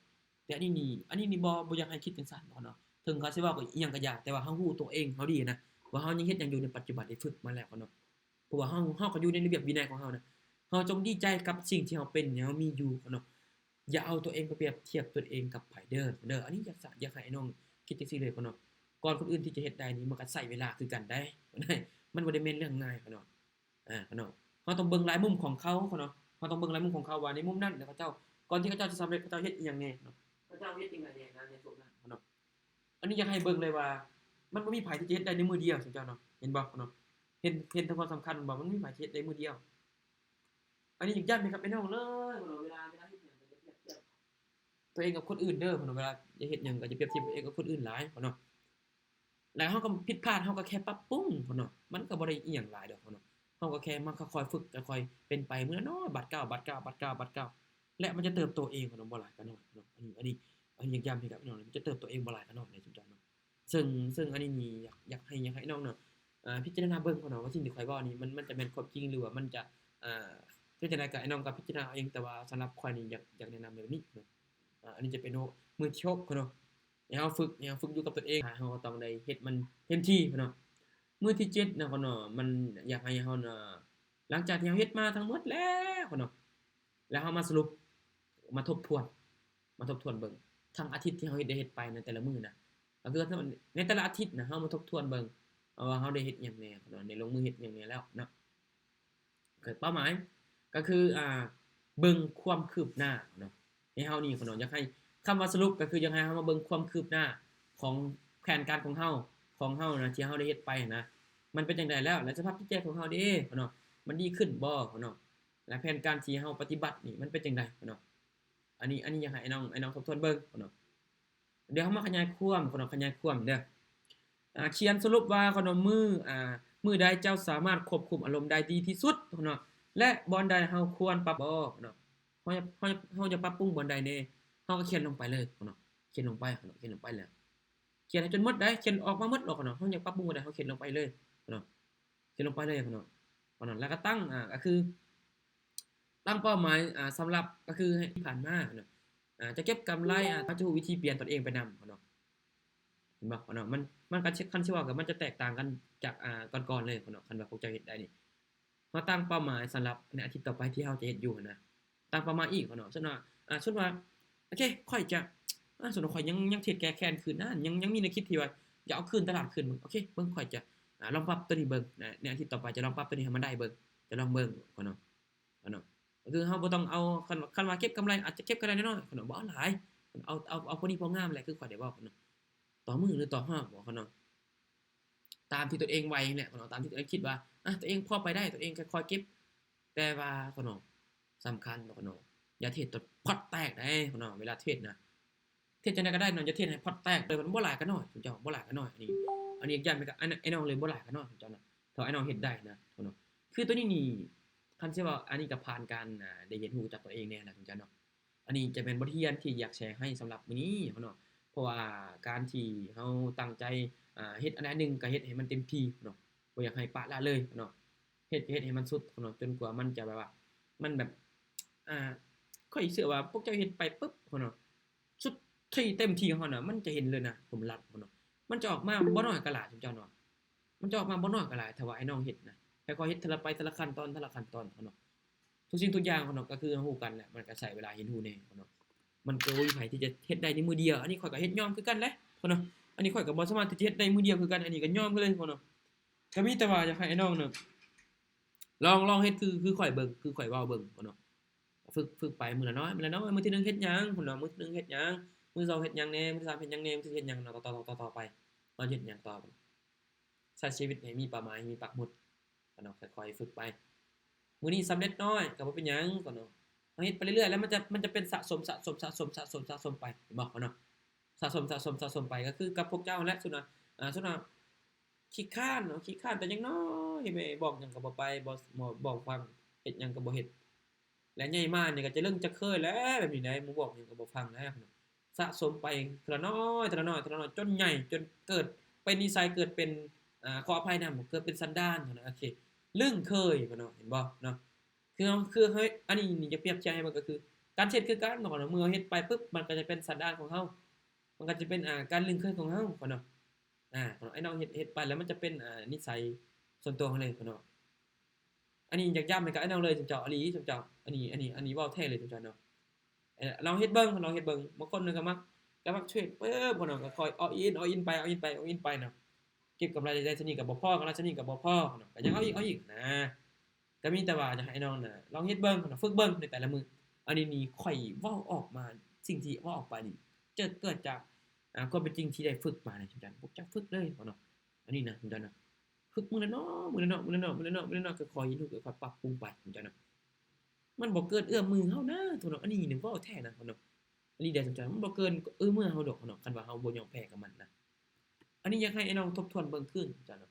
แต่อันนี้บ่อยากให้คิดจังซั่นเนาะถึงเขาสิเว้าก็อิหยังก็อยากแต่ว่าเฮารู้ตัวเองเฮาดีนะว่าเฮายังเฮ็ดหยังอยู่ในปัจจุบันได้ฝึกมาแล้วเนาะเพราะว่าเฮาก็อยู่ในระเบียบวินัยของเฮานะเฮาจงดีใจกับสิ่งที่เฮาเป็นที่เฮามีอยู่เนาะอย่าเอาตัวเองไปเปรียบเทียบตัวเองกับไผเด้ออันนี้อยากให้น้องคิดจังซี่เลยเนาะก่อนคนอื่นที่จะเฮ็ดได้นี่มันก็ใช้เวลาคือกันได้มันบ่ได้แม่นเรื่องง่ายเนาะเนาะเฮาต้องเบิ่งหลายมุมของเขาเนาะเฮาต้องเบิ่งหลายมุมของเขาว่าในมุมนั้นเขาเจ้าก่อนที่เขาเจ้าจะสำเร็จเขาเจ้าเฮ็ดอีหยังแน่เนาะเขาเจ้าเฮ็ดจังได๋แน่ในช่วงนั้นเนาะอันนี้อยากให้เบิ่งเลยว่ามันบ่มีไผที่จะเฮ็ดได้ในมื้อเดียวซุเจ้าเนาะเห็นบ่เนาะเห็นถึงความสำคัญบ่มันมีไผที่เฮ็ดได้มื้อเดียวอันนี้ย้ำให้กับไอ้น้องเลยเวลาเฮ็ดหยังก็จะเปรียบเทียบ ตัวเองกับคนอื่นเด้อพ่นเนาะเวลาจะเฮ็ดหยังก็จะเปรียบเทียบตัวเองกับคนอื่นหลายพ่นเนาะแล้วเฮาก็ผิดพลาดเฮาก็แค่ปรับปรุงพ่นเนาะมันก็บ่ได้อิหยังหลายดอกพ่นเนาะเฮาก็แค่มาค่อยๆฝึกค่อยๆเป็นไปมื้อละน้อยบาทเก้าบาทเก้าบาทเก้าบาทเก้าและมันจะเติบโตเองพ่นเนาะบ่หลายก็น้อยเนาะอันนี้ย้ำให้กับพี่น้องมันจะเติบโตเองบ่หลายก็น้อยในจุดนั้นเนาะซึ่งอันนี้นี่อยากให้น้องเนาะพิจารณาเบิ่งพ่นเนาะว่าสิ่งที่ข้อยเว้านี่มันจะแม่นความจริงหรือว่ามันจะอ่าคือจังได๋ก็ให้น้องก็พิจารณาเอาเองแต่ว่าสำหรับข้อยนี่อยากแนะนำแบบนี้เนาะอันนี้จะเป็นมื้อที่6พ่นเนาะให้เฮาฝึกอยู่กับตัวเองเฮาก็ต้องได้เฮ็ดมันเต็มที่พ่นเนาะมื้อที่7นะพ่นเนาะมันอยากให้เฮาน่ะหลังจากที่เฮาเฮ็ดมาทั้งหมดแล้วพ่นเนาะแล้วเฮามาสรุปมาทบทวนเบิ่งทั้งอาทิตย์ที่เฮาได้เฮ็ดไปในแต่ละมื้อน่ะก็คือในแต่ละอาทิตย์น่ะเฮามาทบทวนเบิ่งว่าเฮาได้เฮ็ดหยังแหน่พ่นเนาะได้ลงมือเฮ็ดหยังแหน่แล้วเนาะเกิดเป้าหมายก็คือเบิ่งความคืบหน้าเนาะให้เฮานี่พ่นเนาะอยากให้คำว่าสรุปก็คืออยากให้เฮามาเบิ่งความคืบหน้าของแผนการของเฮานะที่เฮาได้เฮ็ดไปนะมันเป็นจังได๋แล้วและสภาพจิตใจของเฮาเด้พ่นเนาะมันดีขึ้นบ่พ่นเนาะและแผนการที่เฮาปฏิบัตินี่มันเป็นจังได๋พ่นเนาะอันนี้อยากให้ไอ้น้องทบทวนเบิ่งพ่นเนาะเดี๋ยวเฮามาขยายความพ่นเนาะขยายความเด้อเขียนสรุปว่าพ่นเนาะมื้อใดเจ้าสามารถควบคุมอารมณ์ได้ดีที่สุดพ่นเนาะและบ่อนใดเฮาควรปรับบ่พ่นเนาะเฮาจะปรับปรุงบ่อนใดแน่เฮาก็เขียนลงไปเลยพ่นเนาะเขียนลงไปพ่นเนาะเขียนลงไปแล้วเขียนให้จนหมดได้เขียนออกมาหมดแล้วพ่นเนาะเฮาอยากปรับปรุงบ่อนใดเฮาเขียนลงไปเลยพ่นเนาะเขียนลงไปเลยพ่นเนาะแล้วก็ตั้งก็คือตั้งเป้าหมายสำหรับก็คือให้ที่ผ่านมาเนาะจะเก็บกำไรเขาจะรู้วิธีเปลี่ยนตนเองไปนำเนาะเห็นบ่เนาะมันก็คันสิเว้าก็มันจะแตกต่างกันจากก่อนๆเลยเนาะคันว่าพวกเจ้าเฮ็ดได้นี่เฮาตั้งเป้าหมายสำหรับในอาทิตย์ต่อไปที่เฮาจะเฮ็ดอยู่นะตั้งเป้าหมายอีกเนาะเช่นว่าโอเคข้อยจะสมมุติข้อยยังเทรดแก้แค้นคืนนะยังมีแนวคิดที่ว่าอยากเอาคืนตลาดคืนโอเคเบิ่งข้อยจะลองปรับตัวนี้เบิ่งในอาทิตย์ต่อไปจะลองปรับตัวนี้ให้มันได้เบิ่งจะลองเบิ่งเนาะก็คือเฮาบ่ต้องเอาคันว่าเก็บกำไรอาจจะเก็บกำไรน้อยๆบ่เอาหลายเอาพอดีพองามแหละคือข้อยได้เว้าเนาะต่อมื้อหรือต่อฮอบบ่เนาะตามที่ตัวเองไหวนี่แหละเนาะตามที่ตัวเองคิดว่าตัวเองพอไปได้ตัวเองค่อยๆเก็บแต่ว่าเนาะสำคัญเนาะอย่าเทรดจนพอร์ตแตกเด้เนาะเวลาเทรดนะเทรดจังได๋ก็ได้เนาะอย่าเทรดให้พอร์ตแตกเลยมันบ่หลายก็น้อยเจ้าบ่หลายก็น้อยอันนี้ย้ำไปกับไอ้น้องเลยบ่หลายก็น้อยเจ้านะถ้าไอ้น้องเฮ็ดได้นะเนาะคือตัวนี้นี่คันสิว่าอันนี้ก็ผ่านการได้เรียนรู้จากตัวเองแน่นะเจ้าเนาะอันนี้จะเป็นบทเรียนที่อยากแชร์ให้สำหรับมื้อนี้เนาะเพราะว่าการที่เฮาตั้งใจเฮ็ดอันใดหนึ่งก็เฮ็ดให้มันเต็มที่เนาะบ่อยากให้ปะละเลยเนาะเฮ็ดให้มันสุดเนาะจนกว่ามันจะแบบว่ามันแบบข้อยเชื่อว่าพวกเจ้าเฮ็ดไปปึ๊บเนาะสุดที่เต็มที่ของเฮาน่ะมันจะเห็นเลยนะผลลัพธ์เนาะมันจะออกมาบ่น้อยก็หลายเจ้าเนาะมันจะออกมาบ่น้อยก็หลายถ้าว่าไอ้น้องเฮ็ดนะค่อยๆเฮ็ดทีละขั้นตอนเนาะทุกสิ่งทุกอย่างเนาะก็คือฮู้กันแหละมันก็ใช้เวลาเรียนรู้แน่เนาะมันก็บ่มีไผที่จะเฮ็ดได้ในมื้อเดียวอันนี้ข้อยก็เฮ็ดยอมคือกันแหละเนาะอันนี้ข้อยก็บ่สามารถที่จะเฮ็ดได้มื้อเดียวคือกันอันนี้ก็ยอมคือเลยเนาะก็มีแต่ว่าอยากให้ไอ้น้องเนาะลองเฮ็ดคือข้อยเบิ่งคือข้อยเว้าเบิ่งเนาะฝึกไปมื้อละน้อยมื้อที่1เฮ็ดหยังเนาะมื้อที่1เฮ็ดหยังมื้อที่2เฮ็ดหยังแหน่มื้อที่3เฮ็ดหยังแหน่มื้อที่4เฮ็ดหยังเนาะต่อไปว่าเฮ็ดหยังต่อใช้ชีวิตให้มีเป้าหมายมีปักหมุดเนาะค่อยๆฝึกไปมื้อนี้สำเร็จน้อยก็บ่เป็นหยังเนาะเฮาเฮ็ดไปเรื่อยๆแล้วมันจะเป็นสะสมไปเห็นบ่เนาะสะสมไปก็คือกับพวกเจ้านั่นแหละส่วนว่าขี้คร้านเนาะขี้คร้านแต่ยังน้อยแม่บอกหยังก็บ่ไปบ่บอกฟังเฮ็ดหยังก็บ่เฮ็ดและใหญ่มานี่ก็จะเริ่มจะเคยแล้วแบบนี้ได้หมู่บอกหยังก็บ่ฟังแล้วสะสมไปทีละน้อยจนใหญ่จนเกิดเป็นนิสัยเกิดเป็นขออภัยนำเกิดเป็นสันดานเนาะโอเคลึ่งเคยเนาะเห็นบ่เนาะคือเฮ้ยอันนี้นี่จะเปรียบเทียบให้มันก็คือการเฮ็ดคือการเนาะเมื่อเฮ็ดไปปึ๊บมันก็จะเป็นสันดานของเฮามันก็จะเป็นการลึ่งเคยของเฮาเนาะไอ้น้องเฮ็ดไปแล้วมันจะเป็นนิสัยส่วนตัวของเลยเนาะอันนี้อยากย้ำให้กับไอ้น้องเลยเจ้าอีหลีเจ้าอันนี้เว้าแท้เลยเจ้าเนาะลองเฮ็ดเบิ่งบางคนก็มักเทรดปึ๊บเนาะก็ค่อยall inไปเนาะเก็บกำไรได้ซะนี้ก็บ่พอกำไรซะนี้ก็บ่พอเนาะก็ยังเอาอีกนะก็มีแต่ว่าอยากให้ไอ้น้องน่ะลองเฮ็ดเบิ่งเนาะฝึกเบิ่งในแต่ละมื้ออันนี้นี่ข้อยเว้าออกมาสิ่งที่เว้าออกไปนี่จะเกิดจากความเป็นจริงที่ได้ฝึกมานะเจ้าพวกเจ้าฝึกเลยเนาะอันนี้นะเจ้าเนาะฝึกมื้อละน้อยค่อยๆเฮ็ดรู้ค่อยๆปรับปรุงไปเจ้าเนาะมันบ่เกินเอื้อมมือเฮานะเนาะอันนี้นี่เว้าแท้นะเนาะ ลีเดอร์สนใจมันบ่เกินเมื่อเฮาดอกเนาะคันว่าเฮาบ่ยอมแพ้กับมันนะอันนี้อยากให้ไอ้น้องทบทวนเบิ่งคืนจ้ะเนาะ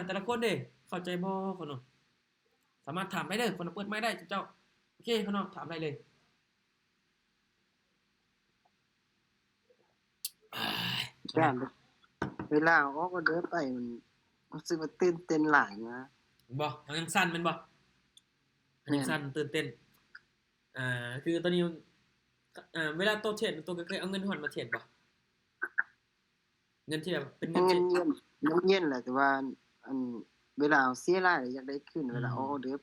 แต่ละคนเด้เข้าใจบ่เขาเนาะสามารถถามได้เด้อคนเปิดไมค์ได้เจ้าโอเคเขาเนาะถามได้เลยอ้าย ย่านเวลาออกก็เด้อไปมันรู้สึกว่าตื่นเต้นหลายนะ บ่มันยังสั่นแม่นบ่มันยังสั่นตื่นเต้นคือตอนนี้เวลาโตเทรดตัวก็เคยเอาเงินฮ้อนมาเทรดบ่เงินที่แบบเป็นเงิน เย็นแหละแต่ว่าอันเวลาเสียรายอยากได้ขึ้นเวลาออกเด้อ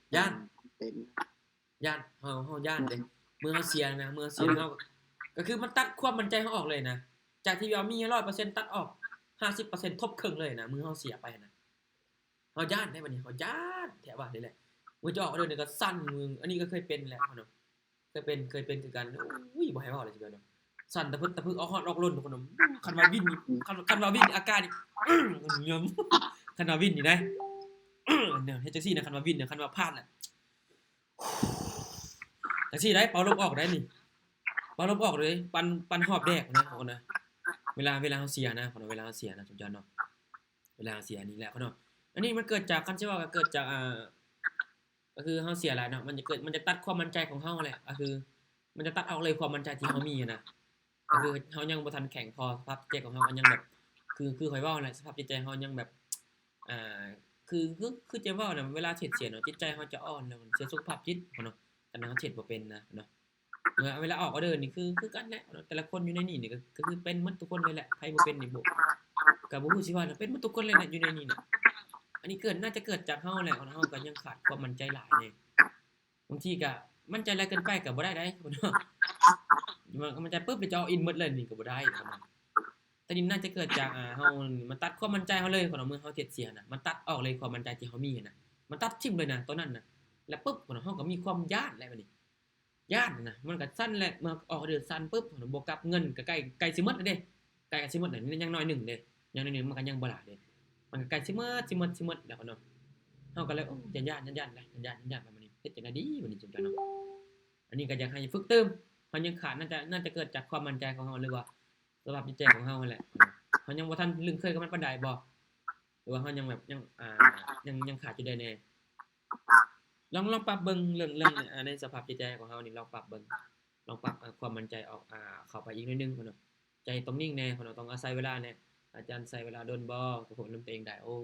เป็นย่านเฮาย่านเด้มือเฮาเสียนะมือเสียเฮาก็คือมันตัดความมั่นใจเฮาออกเลยนะจากที่ว่ามี 100% ตัดออก 50% ทบครึ่งเลยนะมือเฮาเสียไปนะเฮาย่านได้บัดนี้เฮาย่านแท้ว่านี่แหละมือจะออกเด้อนี่ก็สั่นมืออันนี้ก็เคยเป็นแหละเนาะเคยเป็นคือกันอุ้ยบ่ให้เว้าเลยสิเนาะสั่นตะพึกออกฮอดออกล้นทุกคนเนาะคันว่าวินนี่คันว่าวินอาการนี่เงิมคันว่าวินนี่ได้เนี่ยเฮ็ดจังซี่นะคันว่าวินเนี่ยคันว่าพลาดน่ะจังซี่ได้เป่าลมออกได้นี่เป่าลมออกเลยปันหอบแดกนะเขานะเวลาเฮาเสียนะเขาเวลาเฮาเสียนะสมจรเนาะเวลาเสียนี่แหละเขาเนาะอันนี้มันเกิดจากคันสิว่าก็เกิดจากก็คือเฮาเสียหลายเนาะมันจะตัดความมั่นใจของเฮาแหละก็คือมันจะตัดออกเลยความมั่นใจที่เฮามีนะก็คือเฮายังบ่ทันแข็งพอสภาพจิตใจของเฮาก็ยังแบบคือข่อยเว้าแหละสภาพจิตใจเฮายังแบบคือจะเว้าน่ะเวลาเสียเนาะจิตใจเฮาจะอ่อนแล้วมันเสียสุขภาพจิตเนาะคันเฮาเฮ็ดบ่เป็นนะเนาะเวลาออกออเดอร์นี่คือกันแหละแต่ละคนอยู่ในนี่ก็คือเป็นหมดทุกคนเลยแหละใครบ่เป็นนี่บ่ก็บ่ฮู้สิว่าเป็นหมดทุกคนเลยแหละอยู่ในนี่น่ะอันนี้น่าจะเกิดจากเฮาแหละเฮาก็ยังขาดความมั่นใจหลายนี่บางทีก็มั่นใจหลายเกินไปก็บ่ได้เนาะมันจะปึ๊บจะเอาอินหมดเลยนี่ก็บ่ได้เนาะแต่นี่น่าจะเกิดจากเฮามันตัดความมั่นใจเฮาเลยเนาะเมื่อเฮาเฮ็ดเสียน่ะมันตัดออกเลยความมั่นใจที่เฮามีน่ะมันตัดทิ่มเลยนะตอนนั้นน่ะแล้วปึ๊บเนาะเฮาก็มีความย้านแล้วบัดนี้ย้านน่ะมันก็สั่นแหละเมื่อออกเดือนสั่นปึ๊บบวกกับเงินก็ใกล้สิหมดแล้วเด้ใกล้สิหมดแล้วยังน้อยหนึ่งเด้ยังน้อยหนึ่งมันก็ยังบ่หลายเด้มันก็ใกล้สิหมดแล้วเนาะเฮาก็เลยโอ้ย้านไปบัดนี้เฮ็ดจังได๋ดีบัดนี้จังซั่นเนาะอันนี้ก็อยากให้ฝึกเติมเฮายังขาดน่าจะเกิดจากความมั่นใจของเฮาหรือว่าสภาพจิตใจของเฮานั่นแหละเฮายังบ่ทันลึงเคยกับมันปานใดบ่หรือว่าเฮายังแบบยังขาดอยู่ใดแน่ลองปรับเบิ่งเรื่องในสภาพจิตใจของเฮานี่ลองปรับเบิ่งลองปรับความมั่นใจออกเข้าไปอีกนิดนึงพุ่นเนาะใจต้องนิ่งแน่พุ่นเนาะต้องอาศัยเวลาแน่อาจารย์ใช้เวลาโดนบ่ก็ควบคุมตัวเองได้โอ้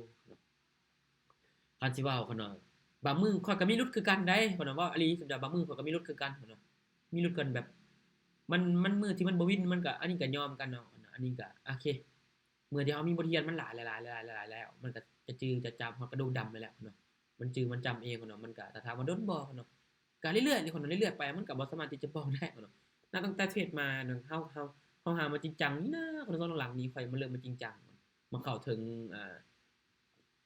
คันสิเว้าพุ่นเนาะบางมื้อข้อยก็มีหลุดคือกันได้พุ่นเนาะเว้าอีหลีสำหรับบางมื้อข้อยก็มีหลุดคือกันพุ่นเนาะมีหลุดกันแบบมันมื้อที่มันบ่วินมันก็อันนี้ก็ยอมกันเนาะอันนี้ก็โอเคมื้อที่เฮามีบทเรียนมันหลายแล้วมันก็จะจือจะจำฮอดกระดูกดำไปแล้วเนาะมันจือมันจำเองเนาะมันก็ถ้าถามว่าโดนบ่เนาะก็เรื่อยๆนี่คนเรื่อยๆไปมันก็บ่สามารถที่จะบอกได้เนาะนับตั้งแต่เทรดมาเนาะเฮาหามาจริงจังนี่นะคนตอนหลังๆนี้ค่อยมาเริ่มมาจริงจังมาเข้าถึง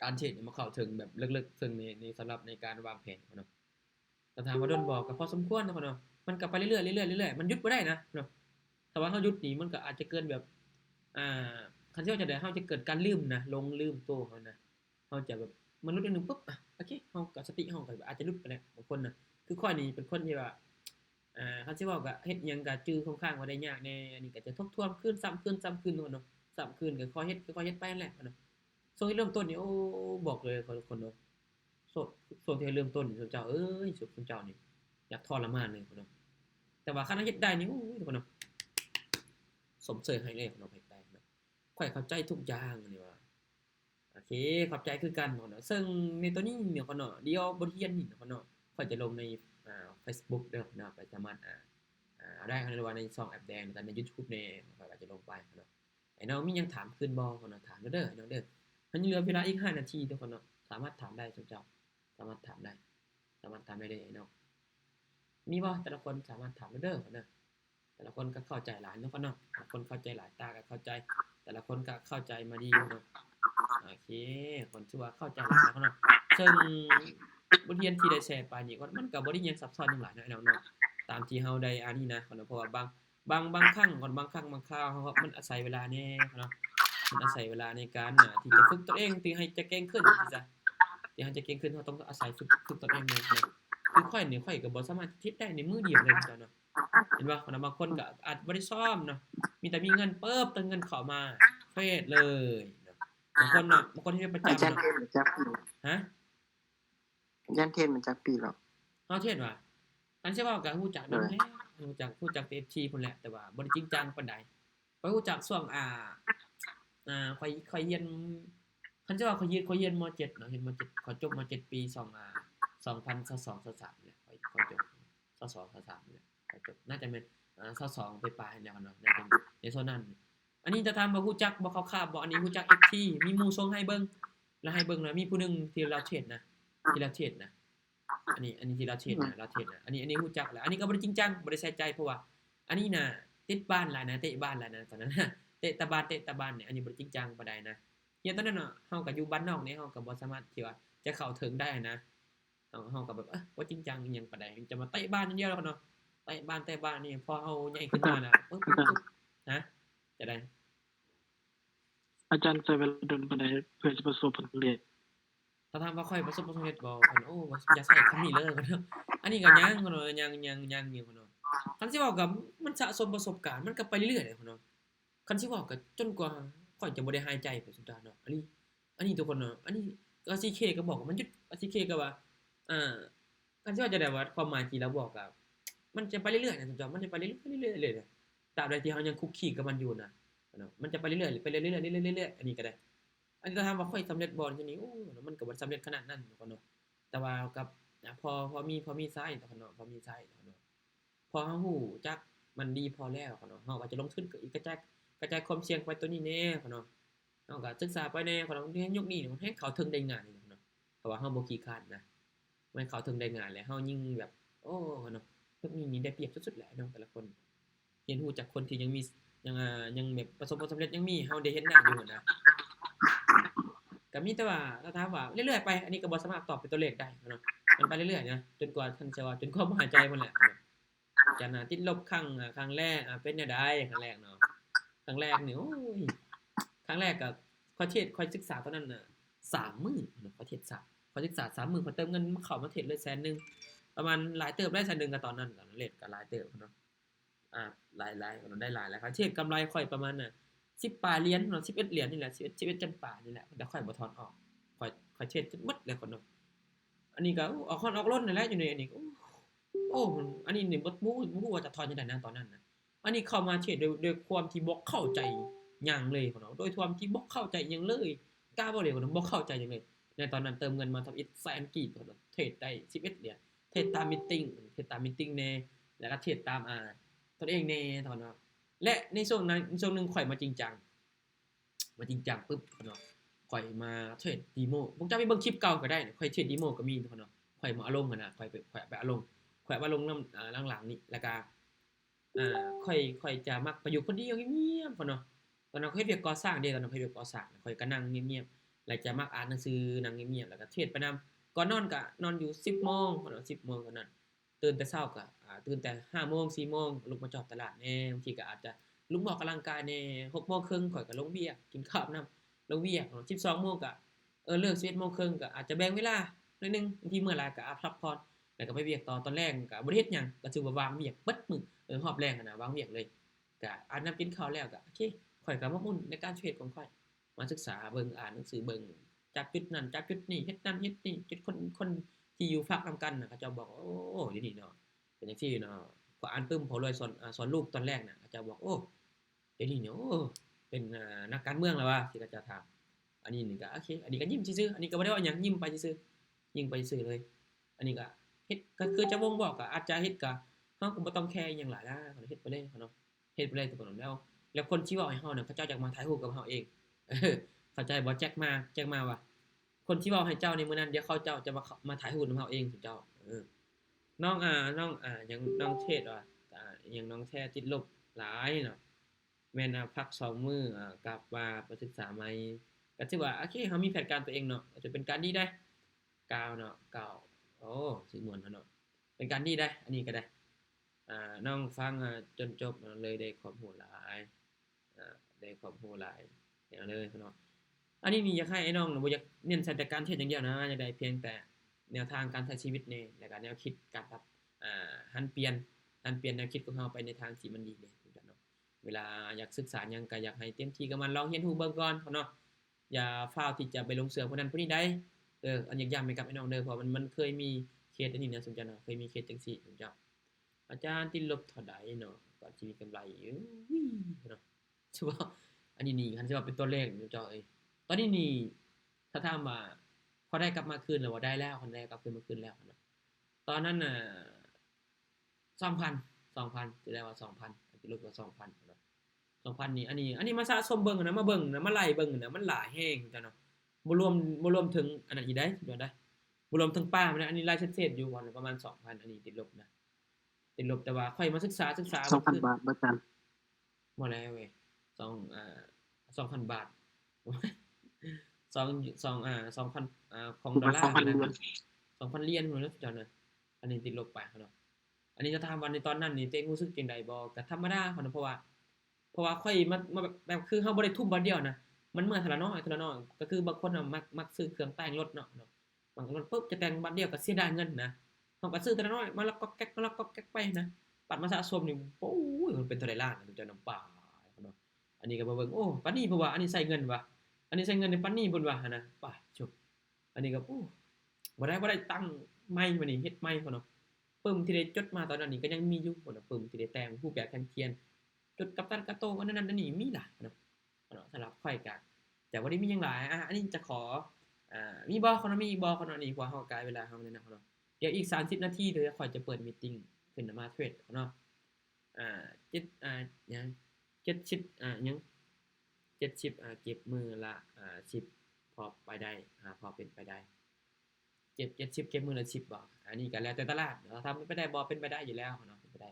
การเทรดมาเข้าถึงแบบลึกๆซึ่งในสำหรับในการวางแผนเนาะแต่ถามว่าโดนบ่ก็พอสมควรเนาะเนาะมันก็ไปเรื่อยๆมันหยุดบ่ได้นะเนาะถ้าว่าเฮาหยุดนี่มันก็อาจจะเกินแบบคันที่ว่าจะได้เฮาจะเกิดการลืมนะลืมตัวเฮานะเฮาจะแบบมันหลุดอันนึงปุ๊บโอเคเฮาก็สติเฮาก็อาจจะหลุดไปแล้วบางคนน่ะคือข้อยนี่เป็นคนที่ว่าคันสิเว้าก็เฮ็ดหยังก็จื้อค่อนข้างว่าได้ยากแน่อันนี้ก็จะทบทวนคืนซ้ำคืนเนาะซ้ำคืนก็ค่อยเฮ็ดไปนั่นแหละเนาะช่วงที่เริ่มต้นนี่โอ้บอกเลยคนเนาะช่วงที่เริ่มต้นนี่เจ้าเอ้ยสุดเจ้านี่อยากทรมานเลยเนาะแต่ว่าคันเฮ็ดได้นี่โอ้ยเนาะสมเสยให้เลยเนาะเฮ็ดได้เนาะค่อยเข้าใจทุกอย่างนี่ว่าโอเคเข้าใจคือกันเนาะซึ่งในตัวนี้เนี่ยเนาะเดี๋ยวบทเรียนนี่เนาะค่อยจะลงในFacebook เด้อเนาะไปสามารถได้ในว่าในช่องแอปแดงแต่ใน YouTube เนี่ยค่อยก็จะลงไปเนาะไอ้น้องมีหยังถามขึ้นบ่เนาะถามเด้อน้องเด้อมันเหลือเวลาอีก5นาทีทุกคนเนาะสามารถถามได้ทุกเจ้าสามารถถามได้เลยไอ้น้องมีบ่แต่ละคนสามารถถามเด้อเนาะแต่ละคนก็เข้าใจหลายเนาะเนาะแต่ละคนเข้าใจหลายตาก็เข้าใจแต่ละคนก็เข้าใจมาดีเนาะโอเคคนชื่อว่าเข้าใจหลายเนาะซึ่งบทเรียนที่ได้แชร์ไปนี่ก็มันก็บ่ได้หยังซับซ้อนหยังหลายเนาะไอ้น้องเนาะตามที่เฮาได้อันนี้นะเพราะว่าบางครั้งบางคราวเฮามันอาศัยเวลาแน่เนาะมันอาศัยเวลาในการที่จะฝึกตัวเองที่ให้จะเก่งขึ้นที่เฮาจะเก่งขึ้นเฮาต้องอาศัยฝึกตัวเองเนาะคือข้อยก็บ่สามารถเฮ็ดได้ในมื้อเดียวเลยเจ้าเนาะ เห็นบ่คนบางคนก็อาจบ่ได้ซ้อมเนาะมีแต่มีเงินปึ๊บเติมเงินเข้ามาเฟดเลยเนาะบางคนเนาะบางคนที่เป็นประ อา จำ จารย์ เนาะ เทศมาจากปี ฮะ อาจารย์เทศมาจากปีหรอก เฮาเทศว่าอันใช่เว้าก็ฮู้จักนำแหละฮู้จักแต่ FT พุ่นแหละแต่ว่าบ่ได้จริงจังปานใดข้อยฮู้จักช่วงข้อยเรียนคันสิว่าข้อยเรียนม.7 เนาะเรียนม.7 ข้อยจบม.7 ปี2022-23นี่แหละข้อยจบ22-23นี่แหละข้อยจบน่าจะแม่น22ปลายๆแล้วเนาะน่าจะในโซนนั้นอันนี้จะถามว่าฮู้จักบ่คร่าวๆบ่อันนี้ฮู้จัก FT มีหมู่ส่งให้เบิ่งแล้วให้เบิ่งแล้วมีผู้หนึงที่เราเทศนะอันนี้ที่เราเทศนะอันนี้ฮู้จักแหละอันนี้ก็บ่ได้จริงจังบ่ได้ใส่ใจเพราะว่าอันนี้น่ะติดบ้านหลายนะเตะบ้านหลายนะตอนนั้นน่ะเตะตะบ้านเนี่ยอันนี้บ่ได้จริงจังปานใดนะเฮียนตอนนั้นเนาะเฮาก็อยู่บ้านนอกนี่เฮาก็บ่สามารถที่ว่าจะเข้าถึงได้นะเฮาก็แบบบ่จริงจังอิหยังปานใดจะมาเตะบ้านอย่างเดียวแล้วเนาะเตะบ้านนี่พอเฮาใหญ่ขึ้นมาน่ะปึ๊บฮะจะได้ อาจารย์ใช้เวลาโดนปานใดเพื่อจะประสบผลสำเร็จ ถ้าถามว่าค่อยประสบความสำเร็จบ่เพิ่นโอ้อย่าใช้คำนี้เลยเพิ่นอันนี้ก็ยังเพิ่นว่ายังอยู่เพิ่นว่าคันสิเว้าก็มันสะสมประสบการณ์มันก็ไปเรื่อยๆเด้เพิ่นว่าคันสิเว้าก็จนกว่าข้อยจะบ่ได้หายใจไปสุดท้ายเนาะอันนี้ทุกคนเนาะอันนี้ก็ CK ก็บอกว่ามันหยุด CK ก็ว่าคันสิว่าจะได้ว่าความหมายที่เราบอกก็มันจะไปเรื่อยๆนะทุกท่านมันจะไปเรื่อยๆเลยนะตราบใดที่เฮายังคุกคีกับมันอยู่นะเนาะมันจะไปเรื่อยๆไปเรื่อยๆอันนี้ก็ได้ อันนี้ก็ถามว่าค่อยสำเร็จบ่จังนี้โอ้มันก็บ่สำเร็จขนาดนั้นเนาะแต่ว่ากับพอมีไซต์เนาะพอมีไซต์เนาะพอเฮาฮู้จักมันดีพอแล้วเนาะเฮาก็จะลงทุนกับอีกกระจายความเสี่ยงไปตัวนี้แน่เนาะเฮาก็ศึกษาไปแน่เนาะในยุคนี้มันให้เข้าถึงได้ง่ายเนาะเพราะว่าเฮาบ่ขี้คร้านนะมันเข้าถึงได้ง่ายแล้วเฮายิ่งแบบโอ้เนาะพวกนี้นี่ได้เปรียบสุดๆแหละเนาะแต่ละคนเรียนรู้จากคนที่ยังมียังแบบประสบความสำเร็จยังมีเฮาได้เห็นหน้าอยู่นะ ก็มีแต่ว่าถ้าถามว่าเรื่อยๆไปอันนี้ก็บ่สามารถตอบเป็นตัวเลขได้เนาะมันไปเรื่อยๆนะจนกว่าท่านจะว่าจนกว่าบ่หายใจพุ่นแหละจะน่ะติดลบครั้งแรกเป็นแนวใดครั้งแรกเนาะครั้งแรกนี่โอ้ยครั้งแรกก็ค่อยศึกษาตอนนั้นน่ะ3มื้อเนาะค่อยศึกษา3มื้อค่อยเติมเงินเข้ามาเทรดเลย100,000ประมาณหลายเติบได้100,000ก็ตอนนั้นเรทก็หลายเติบเนาะหลายได้หลายแล้วครับเทรดกำไรค่อยประมาณน่ะ10ปลายเหรียญเนาะ11เหรียญนี่แหละ11จันป่านี่แหละแล้วค่อยบ่ถอนออกค่อยเทรดจนหมดเลยคนเนาะอันนี้ก็ออกล้นนั่นแหละอยู่ในอันนี้โอ้อันนี้นี่บ่ฮู้ว่าจะถอนจังได๋นะตอนนั้นน่ะอันนี้เข้ามาเทรดด้วยความที่บ่เข้าใจหยังเลยคนเนาะโดยความที่บ่เข้าใจหยังเลยกล้าบ่เลยคนเนาะบ่เข้าใจหยังเลยในตอนนั้นเติมเงินมาทำ100,000กีบคนเนาะเทรดได้11เหรียญเทรดตามมีตติ้งแน่แล้วก็เทรดตามตนเองแน่ตอนเนาะและในช่วงนึงข่อยมาจริงจังปึ๊บเนาะข่อยมาเทรดดีโมพวกเจ้าไปเบิ่งคลิปเก่าก็ได้ข่อยเทรดดีโมก็มีเนาะข่อยมาเอาลงหั่นน่ะข่อยไปเอาลงนำหลังๆนี่แล้วก็ข่อยจะมักไปอยู่คนเดียวเงียบๆเนาะตอนนั้นข่อยเฮ็ดเวียกก่อสร้างเด้ตอนนั้นข่อยเฮ็ดเวียกก่อสร้างข่อยก็นั่งเงียบๆแล้วจะมักอ่านหนังสือนั่งเงียบๆแล้วก็เทรดไปนำก่อนนอนก็นอนอยู่ 10:00 นเนาะ 10:00 นก็นั่นตื่นแต่เช้าก็ตื่นแต่ 5:00 น 4:00 นลุกมาจอบตลาดแหน่บางทีก็อาจจะลุกมาออกกำลังกายแหน่ 6:30 นข่อยก็ลงเวียกกินข้าวนำลงเวียกเนาะ 12:00 นก็เลิก 11:30 นก็อาจจะแบ่งเวลาหน่อยนึงบางทีเมื่อยหลายก็พักผ่อนแล้วก็ไปเวียกต่อตอนแลงก็บ่ได้เฮ็ดหยังก็ถือว่าวางเวียกเบิดมื้อฮอบแลงน่ะวางเวียกเลยก็อาบน้ำกินข้าวแล้วก็โอเคข่อยก็มาหุ้นในการเทรดของข่อยมาศึกษาเบิ่งอ่านหนังสือเบิ่งจากจุดนั้นจากจุดนี้เฮ็ดนั่นเฮ็ดนี่จุดคนที่อยู่ภาคนำกันน่ะเขาเจ้าบอกโอ้เดี๋ยวนี้เนาะเป็นจังซี่เนาะพออ่านปึ้มพอเลยสอนลูกตอนแรกน่ะเขาเจ้าบอกโอ้เดี๋ยวนี้เนาะเป็นนักการเมืองแล้วว่าสิเขาเจ้าถามอันนี้นี่ก็โอเคอันนี้ก็ยิ้มซื่อๆอันนี้ก็บ่ได้ว่าหยังยิ้มไปซื่อๆยิ้มไปซื่อเลยอันนี้ก็เฮ็ดก็คือจะบ่งบอกก็อาจจะเฮ็ดก็เฮาก็บ่ต้องแคร์อิหยังหลายนะเฮ็ดไปเลยเนาะเฮ็ดไปเลยทุกคนแล้วคนที่เว้าให้เฮาน่ะเขาเจ้าอยากมาถ่ายรูปกับเฮาเองเข้าใจบ่แจ็คมาว่าคนที่เว้าให้เจ้าในมื้อนั้นเดี๋ยวเขาเจ้าจะมาถ่ายรูปกับเฮาเองซุเจ้าน้องหยังน้องเทศว่าหยังน้องแท้ติดลบหลายเนาะแม่นพัก2มื้อกลับมาไปศึกษาใหม่ก็ถือว่าโอเคเฮามีแผนการตัวเองเนาะอาจจะเป็นการดีได้9เนาะ9โอ้สิม่วนเนาะเป็นการดีได้อันนี้ก็ได้น้องฟังจนจบเลยได้ความรู้หลายได้ความรู้หลายอย่างเลยเนาะอันนี้นี่อยากให้ไอ้น้องบ่อยากเน้นใส่แต่การเทศอย่างเดียวนะอยากได้เพียงแต่แนวทางการใช้ชีวิตนี่แล้วก็แนวคิดการปรับหันเปลี่ยน การเปลี่ยนแนวคิดของเฮาไปในทางที่มันดีเด้เนาะเวลาอยากศึกษาหยังก็อยากให้เต็มที่กับมันลองเรียนรู้เบิ่งก่อนเนาะอย่าฟ้าวที่จะไปลงเสือผู้นั้นผู้นี้ได้อันย้ำๆให้กับไอ้น้องเด้อเพราะมันเคยมีเคสอันนี้นะสมเจ้าเนาะเคยมีเคสจังซี่สมเจ้าอาจารย์ติดลบเท่าใดเนาะก็สิมีกำไรเนาะถือว่าอันนี้คันสิว่าเป็นตัวเลขสมเจ้าตอนนี้นี่ถ้าถามว่าพอได้กลับมาคืนหรือว่าได้แล้วคันได้กลับคืนมาคืนแล้วเนาะตอนนั้นน่ะ 2,000 สิได้ว่า 2,000 อาจจะลดกว่า 2,000 เนาะ 2,000 นี่อันนี้มาสะสมเบิ่งนะมาเบิ่งนะมาไล่เบิ่งนะมันหลายแฮงจ้ะเนาะบ่รวมถึงอันนั้นอีกได้เดี๋ยวได้บ่รวมถึงป้ามันนะอันนี้รายเศษๆอยู่วันประมาณ 2,000 อันนี้ติดลบนะติดลบแต่ว่าค่อยมาศึกษา 2,000 บาทบ่อาจารย์ บ่แล้วเว้ย2,000 บาท 2,000ของดอลลาร์ 2,000 เหรียญ 2,000 เหรียญพุ่นเนาะเจ้าเนาะอันนี้ติดลบไปเนาะอันนี้จะถามว่าในตอนนั้นนี่ตัวเองรู้สึกจังไดบ่ก็ธรรมดาเนาะเพราะว่าค่อยมาแบบคือเฮาบ่ได้ทุ่มบัดเดียวนะมันเมื่อทีละน้อยก็คือบางคนน่ะมักซื้อเครื่องแต่งรถเนาะบางคนปึ๊บจะแต่งบัดเดียวก็เสียดายเงินนะเฮาก็ซื้อทีละน้อยมาละก๊อกแก๊กไปนะปัดมาสะสมนี่โอ้ยมันเป็นเท่าใดล้านนะเจ้าน้ำป่าเนาะอันนี้ก็มาเบิ่งโอ้ปานนี้เพราะว่าอันนี้ใช้เงินว่ะอันนี้ใช้เงินในปานนี้พุ่นว่ะนะป่าจบอันนี้ก็โอ้บ่ได้ตั้งใหม่บัดนี้เฮ็ดใหม่พุ่นเนาะปึ้มที่ได้จดมาตอนนั้นนี่ก็ยังมีอยู่พุ่นน่ะปึ้มที่ได้แต่งรูปแบบแทนเทียนจดกัปตันกาโตอันนั้นอันนี้มีหลายเนาะสำหรับข้อยก็แต่บ่ได้มีหยังหลายอันนี้จะขอมีบ่คนมีบ่คนนี้เพราะเฮาใกล้เวลาเฮาแล้วเนาะเดี๋ยวอีก30นาทีเดี๋ยวข้อยจะเปิดมีตติงขึ้นมาเทรดเนาะหยัง70หยัง70เก็บมื้อละ10พอไปได้พอเป็นไปได้70เก็บมื้อละ10บ่อันนี้ก็แล้วแต่ตลาดเนาะถ้ามันไปได้บ่เป็นไปได้อยู่แล้วเนาะเป็นไปได้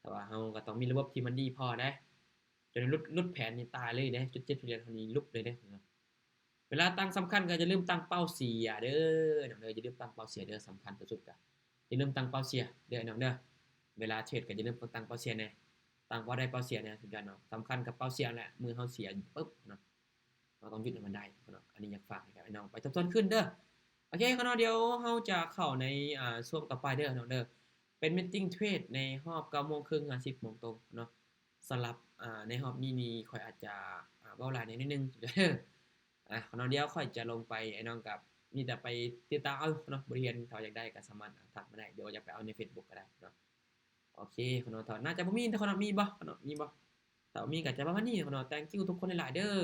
แต่ว่าเฮาก็ต้องมีระบบที่มันดีพอเด้จนหลุดแผนนี่ตายเลยเด้จุด7เหรียญเท่านี้ลุกเลยเด้เนาะเวลาตั้งสำคัญก็อย่าลืมตั้งเป้าเสียเด้อน้องเด้ออย่าลืมตั้งเป้าเสียเด้อสำคัญที่สุดก็อย่าลืมตั้งเป้าเสียเด้อน้องเด้อเวลาเทรดก็อย่าลืมตั้งเป้าเสียแน่ตั้งเป้าได้เป้าเสียแน่สุดยอดเนาะสำคัญกับเป้าเสียแหละมือเฮาเสียปึ๊บเนาะเราต้องยึดให้มันได้เนาะอันนี้อยากฝากให้กับไอ้น้องไปทบทวนขึ้นเด้อโอเคเนาะเดี๋ยวเฮาจะเข้าในช่วงต่อไปเด้อน้องเด้อเป็นมีตติงเทรดในรอบ 9:30 น 10:00 นตรงเนาะสำหรับในรอบนี้นี่ข้อยอาจจะเว้าหลายนิดนึงเด้อเนาะเดี๋ยวข้อยจะลงไปไอ้น้องกับมีแต่ไปติดตามเอาเนาะบ่ได้เรียนถ้าอยากได้ก็สามารถทักมาได้เดี๋ยวอยากไปเอาใน Facebook ก็ได้เนาะโอเคเนาะถ้าน่าจะบ่มีแต่เนาะมีบ่เนาะมีบ่ถ้ามีก็จะประมาณนี้เนาะ thank you ทุกคนหลายๆเด้อ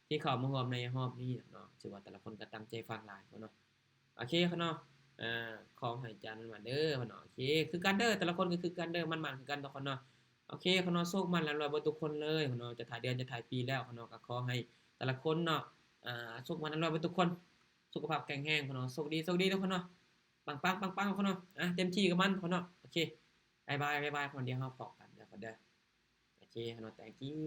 ที่เข้ามาร่วมในรอบนี้เนาะถือว่าแต่ละคนก็ตั้งใจฟังหลายเนาะโอเคเนาะขอให้อาจารย์มันเด้อเนาะโอเคคือกันเด้อแต่ละคนก็คือกันเด้อมันๆคือกันทุกคนเนาะโอเคเนาะโชคมันแล้วรวยเบิดทุกคนเลยเนาะจะถ่ายเดือนจะถ่ายปีแล้วเนาะก็ขอให้แต่ละคนเนาะโชคมันแล้วรวยเบิดทุกคนสุขภาพแข็งแรงเนาะโชคดีทุกคนเนาะปังๆๆๆคนเนาะเต็มที่กับมันคนเนาะโอเคบ๊ายบายคนเดียวเฮาพอกันเด้อคนเด้อโอเคเนาะ thank you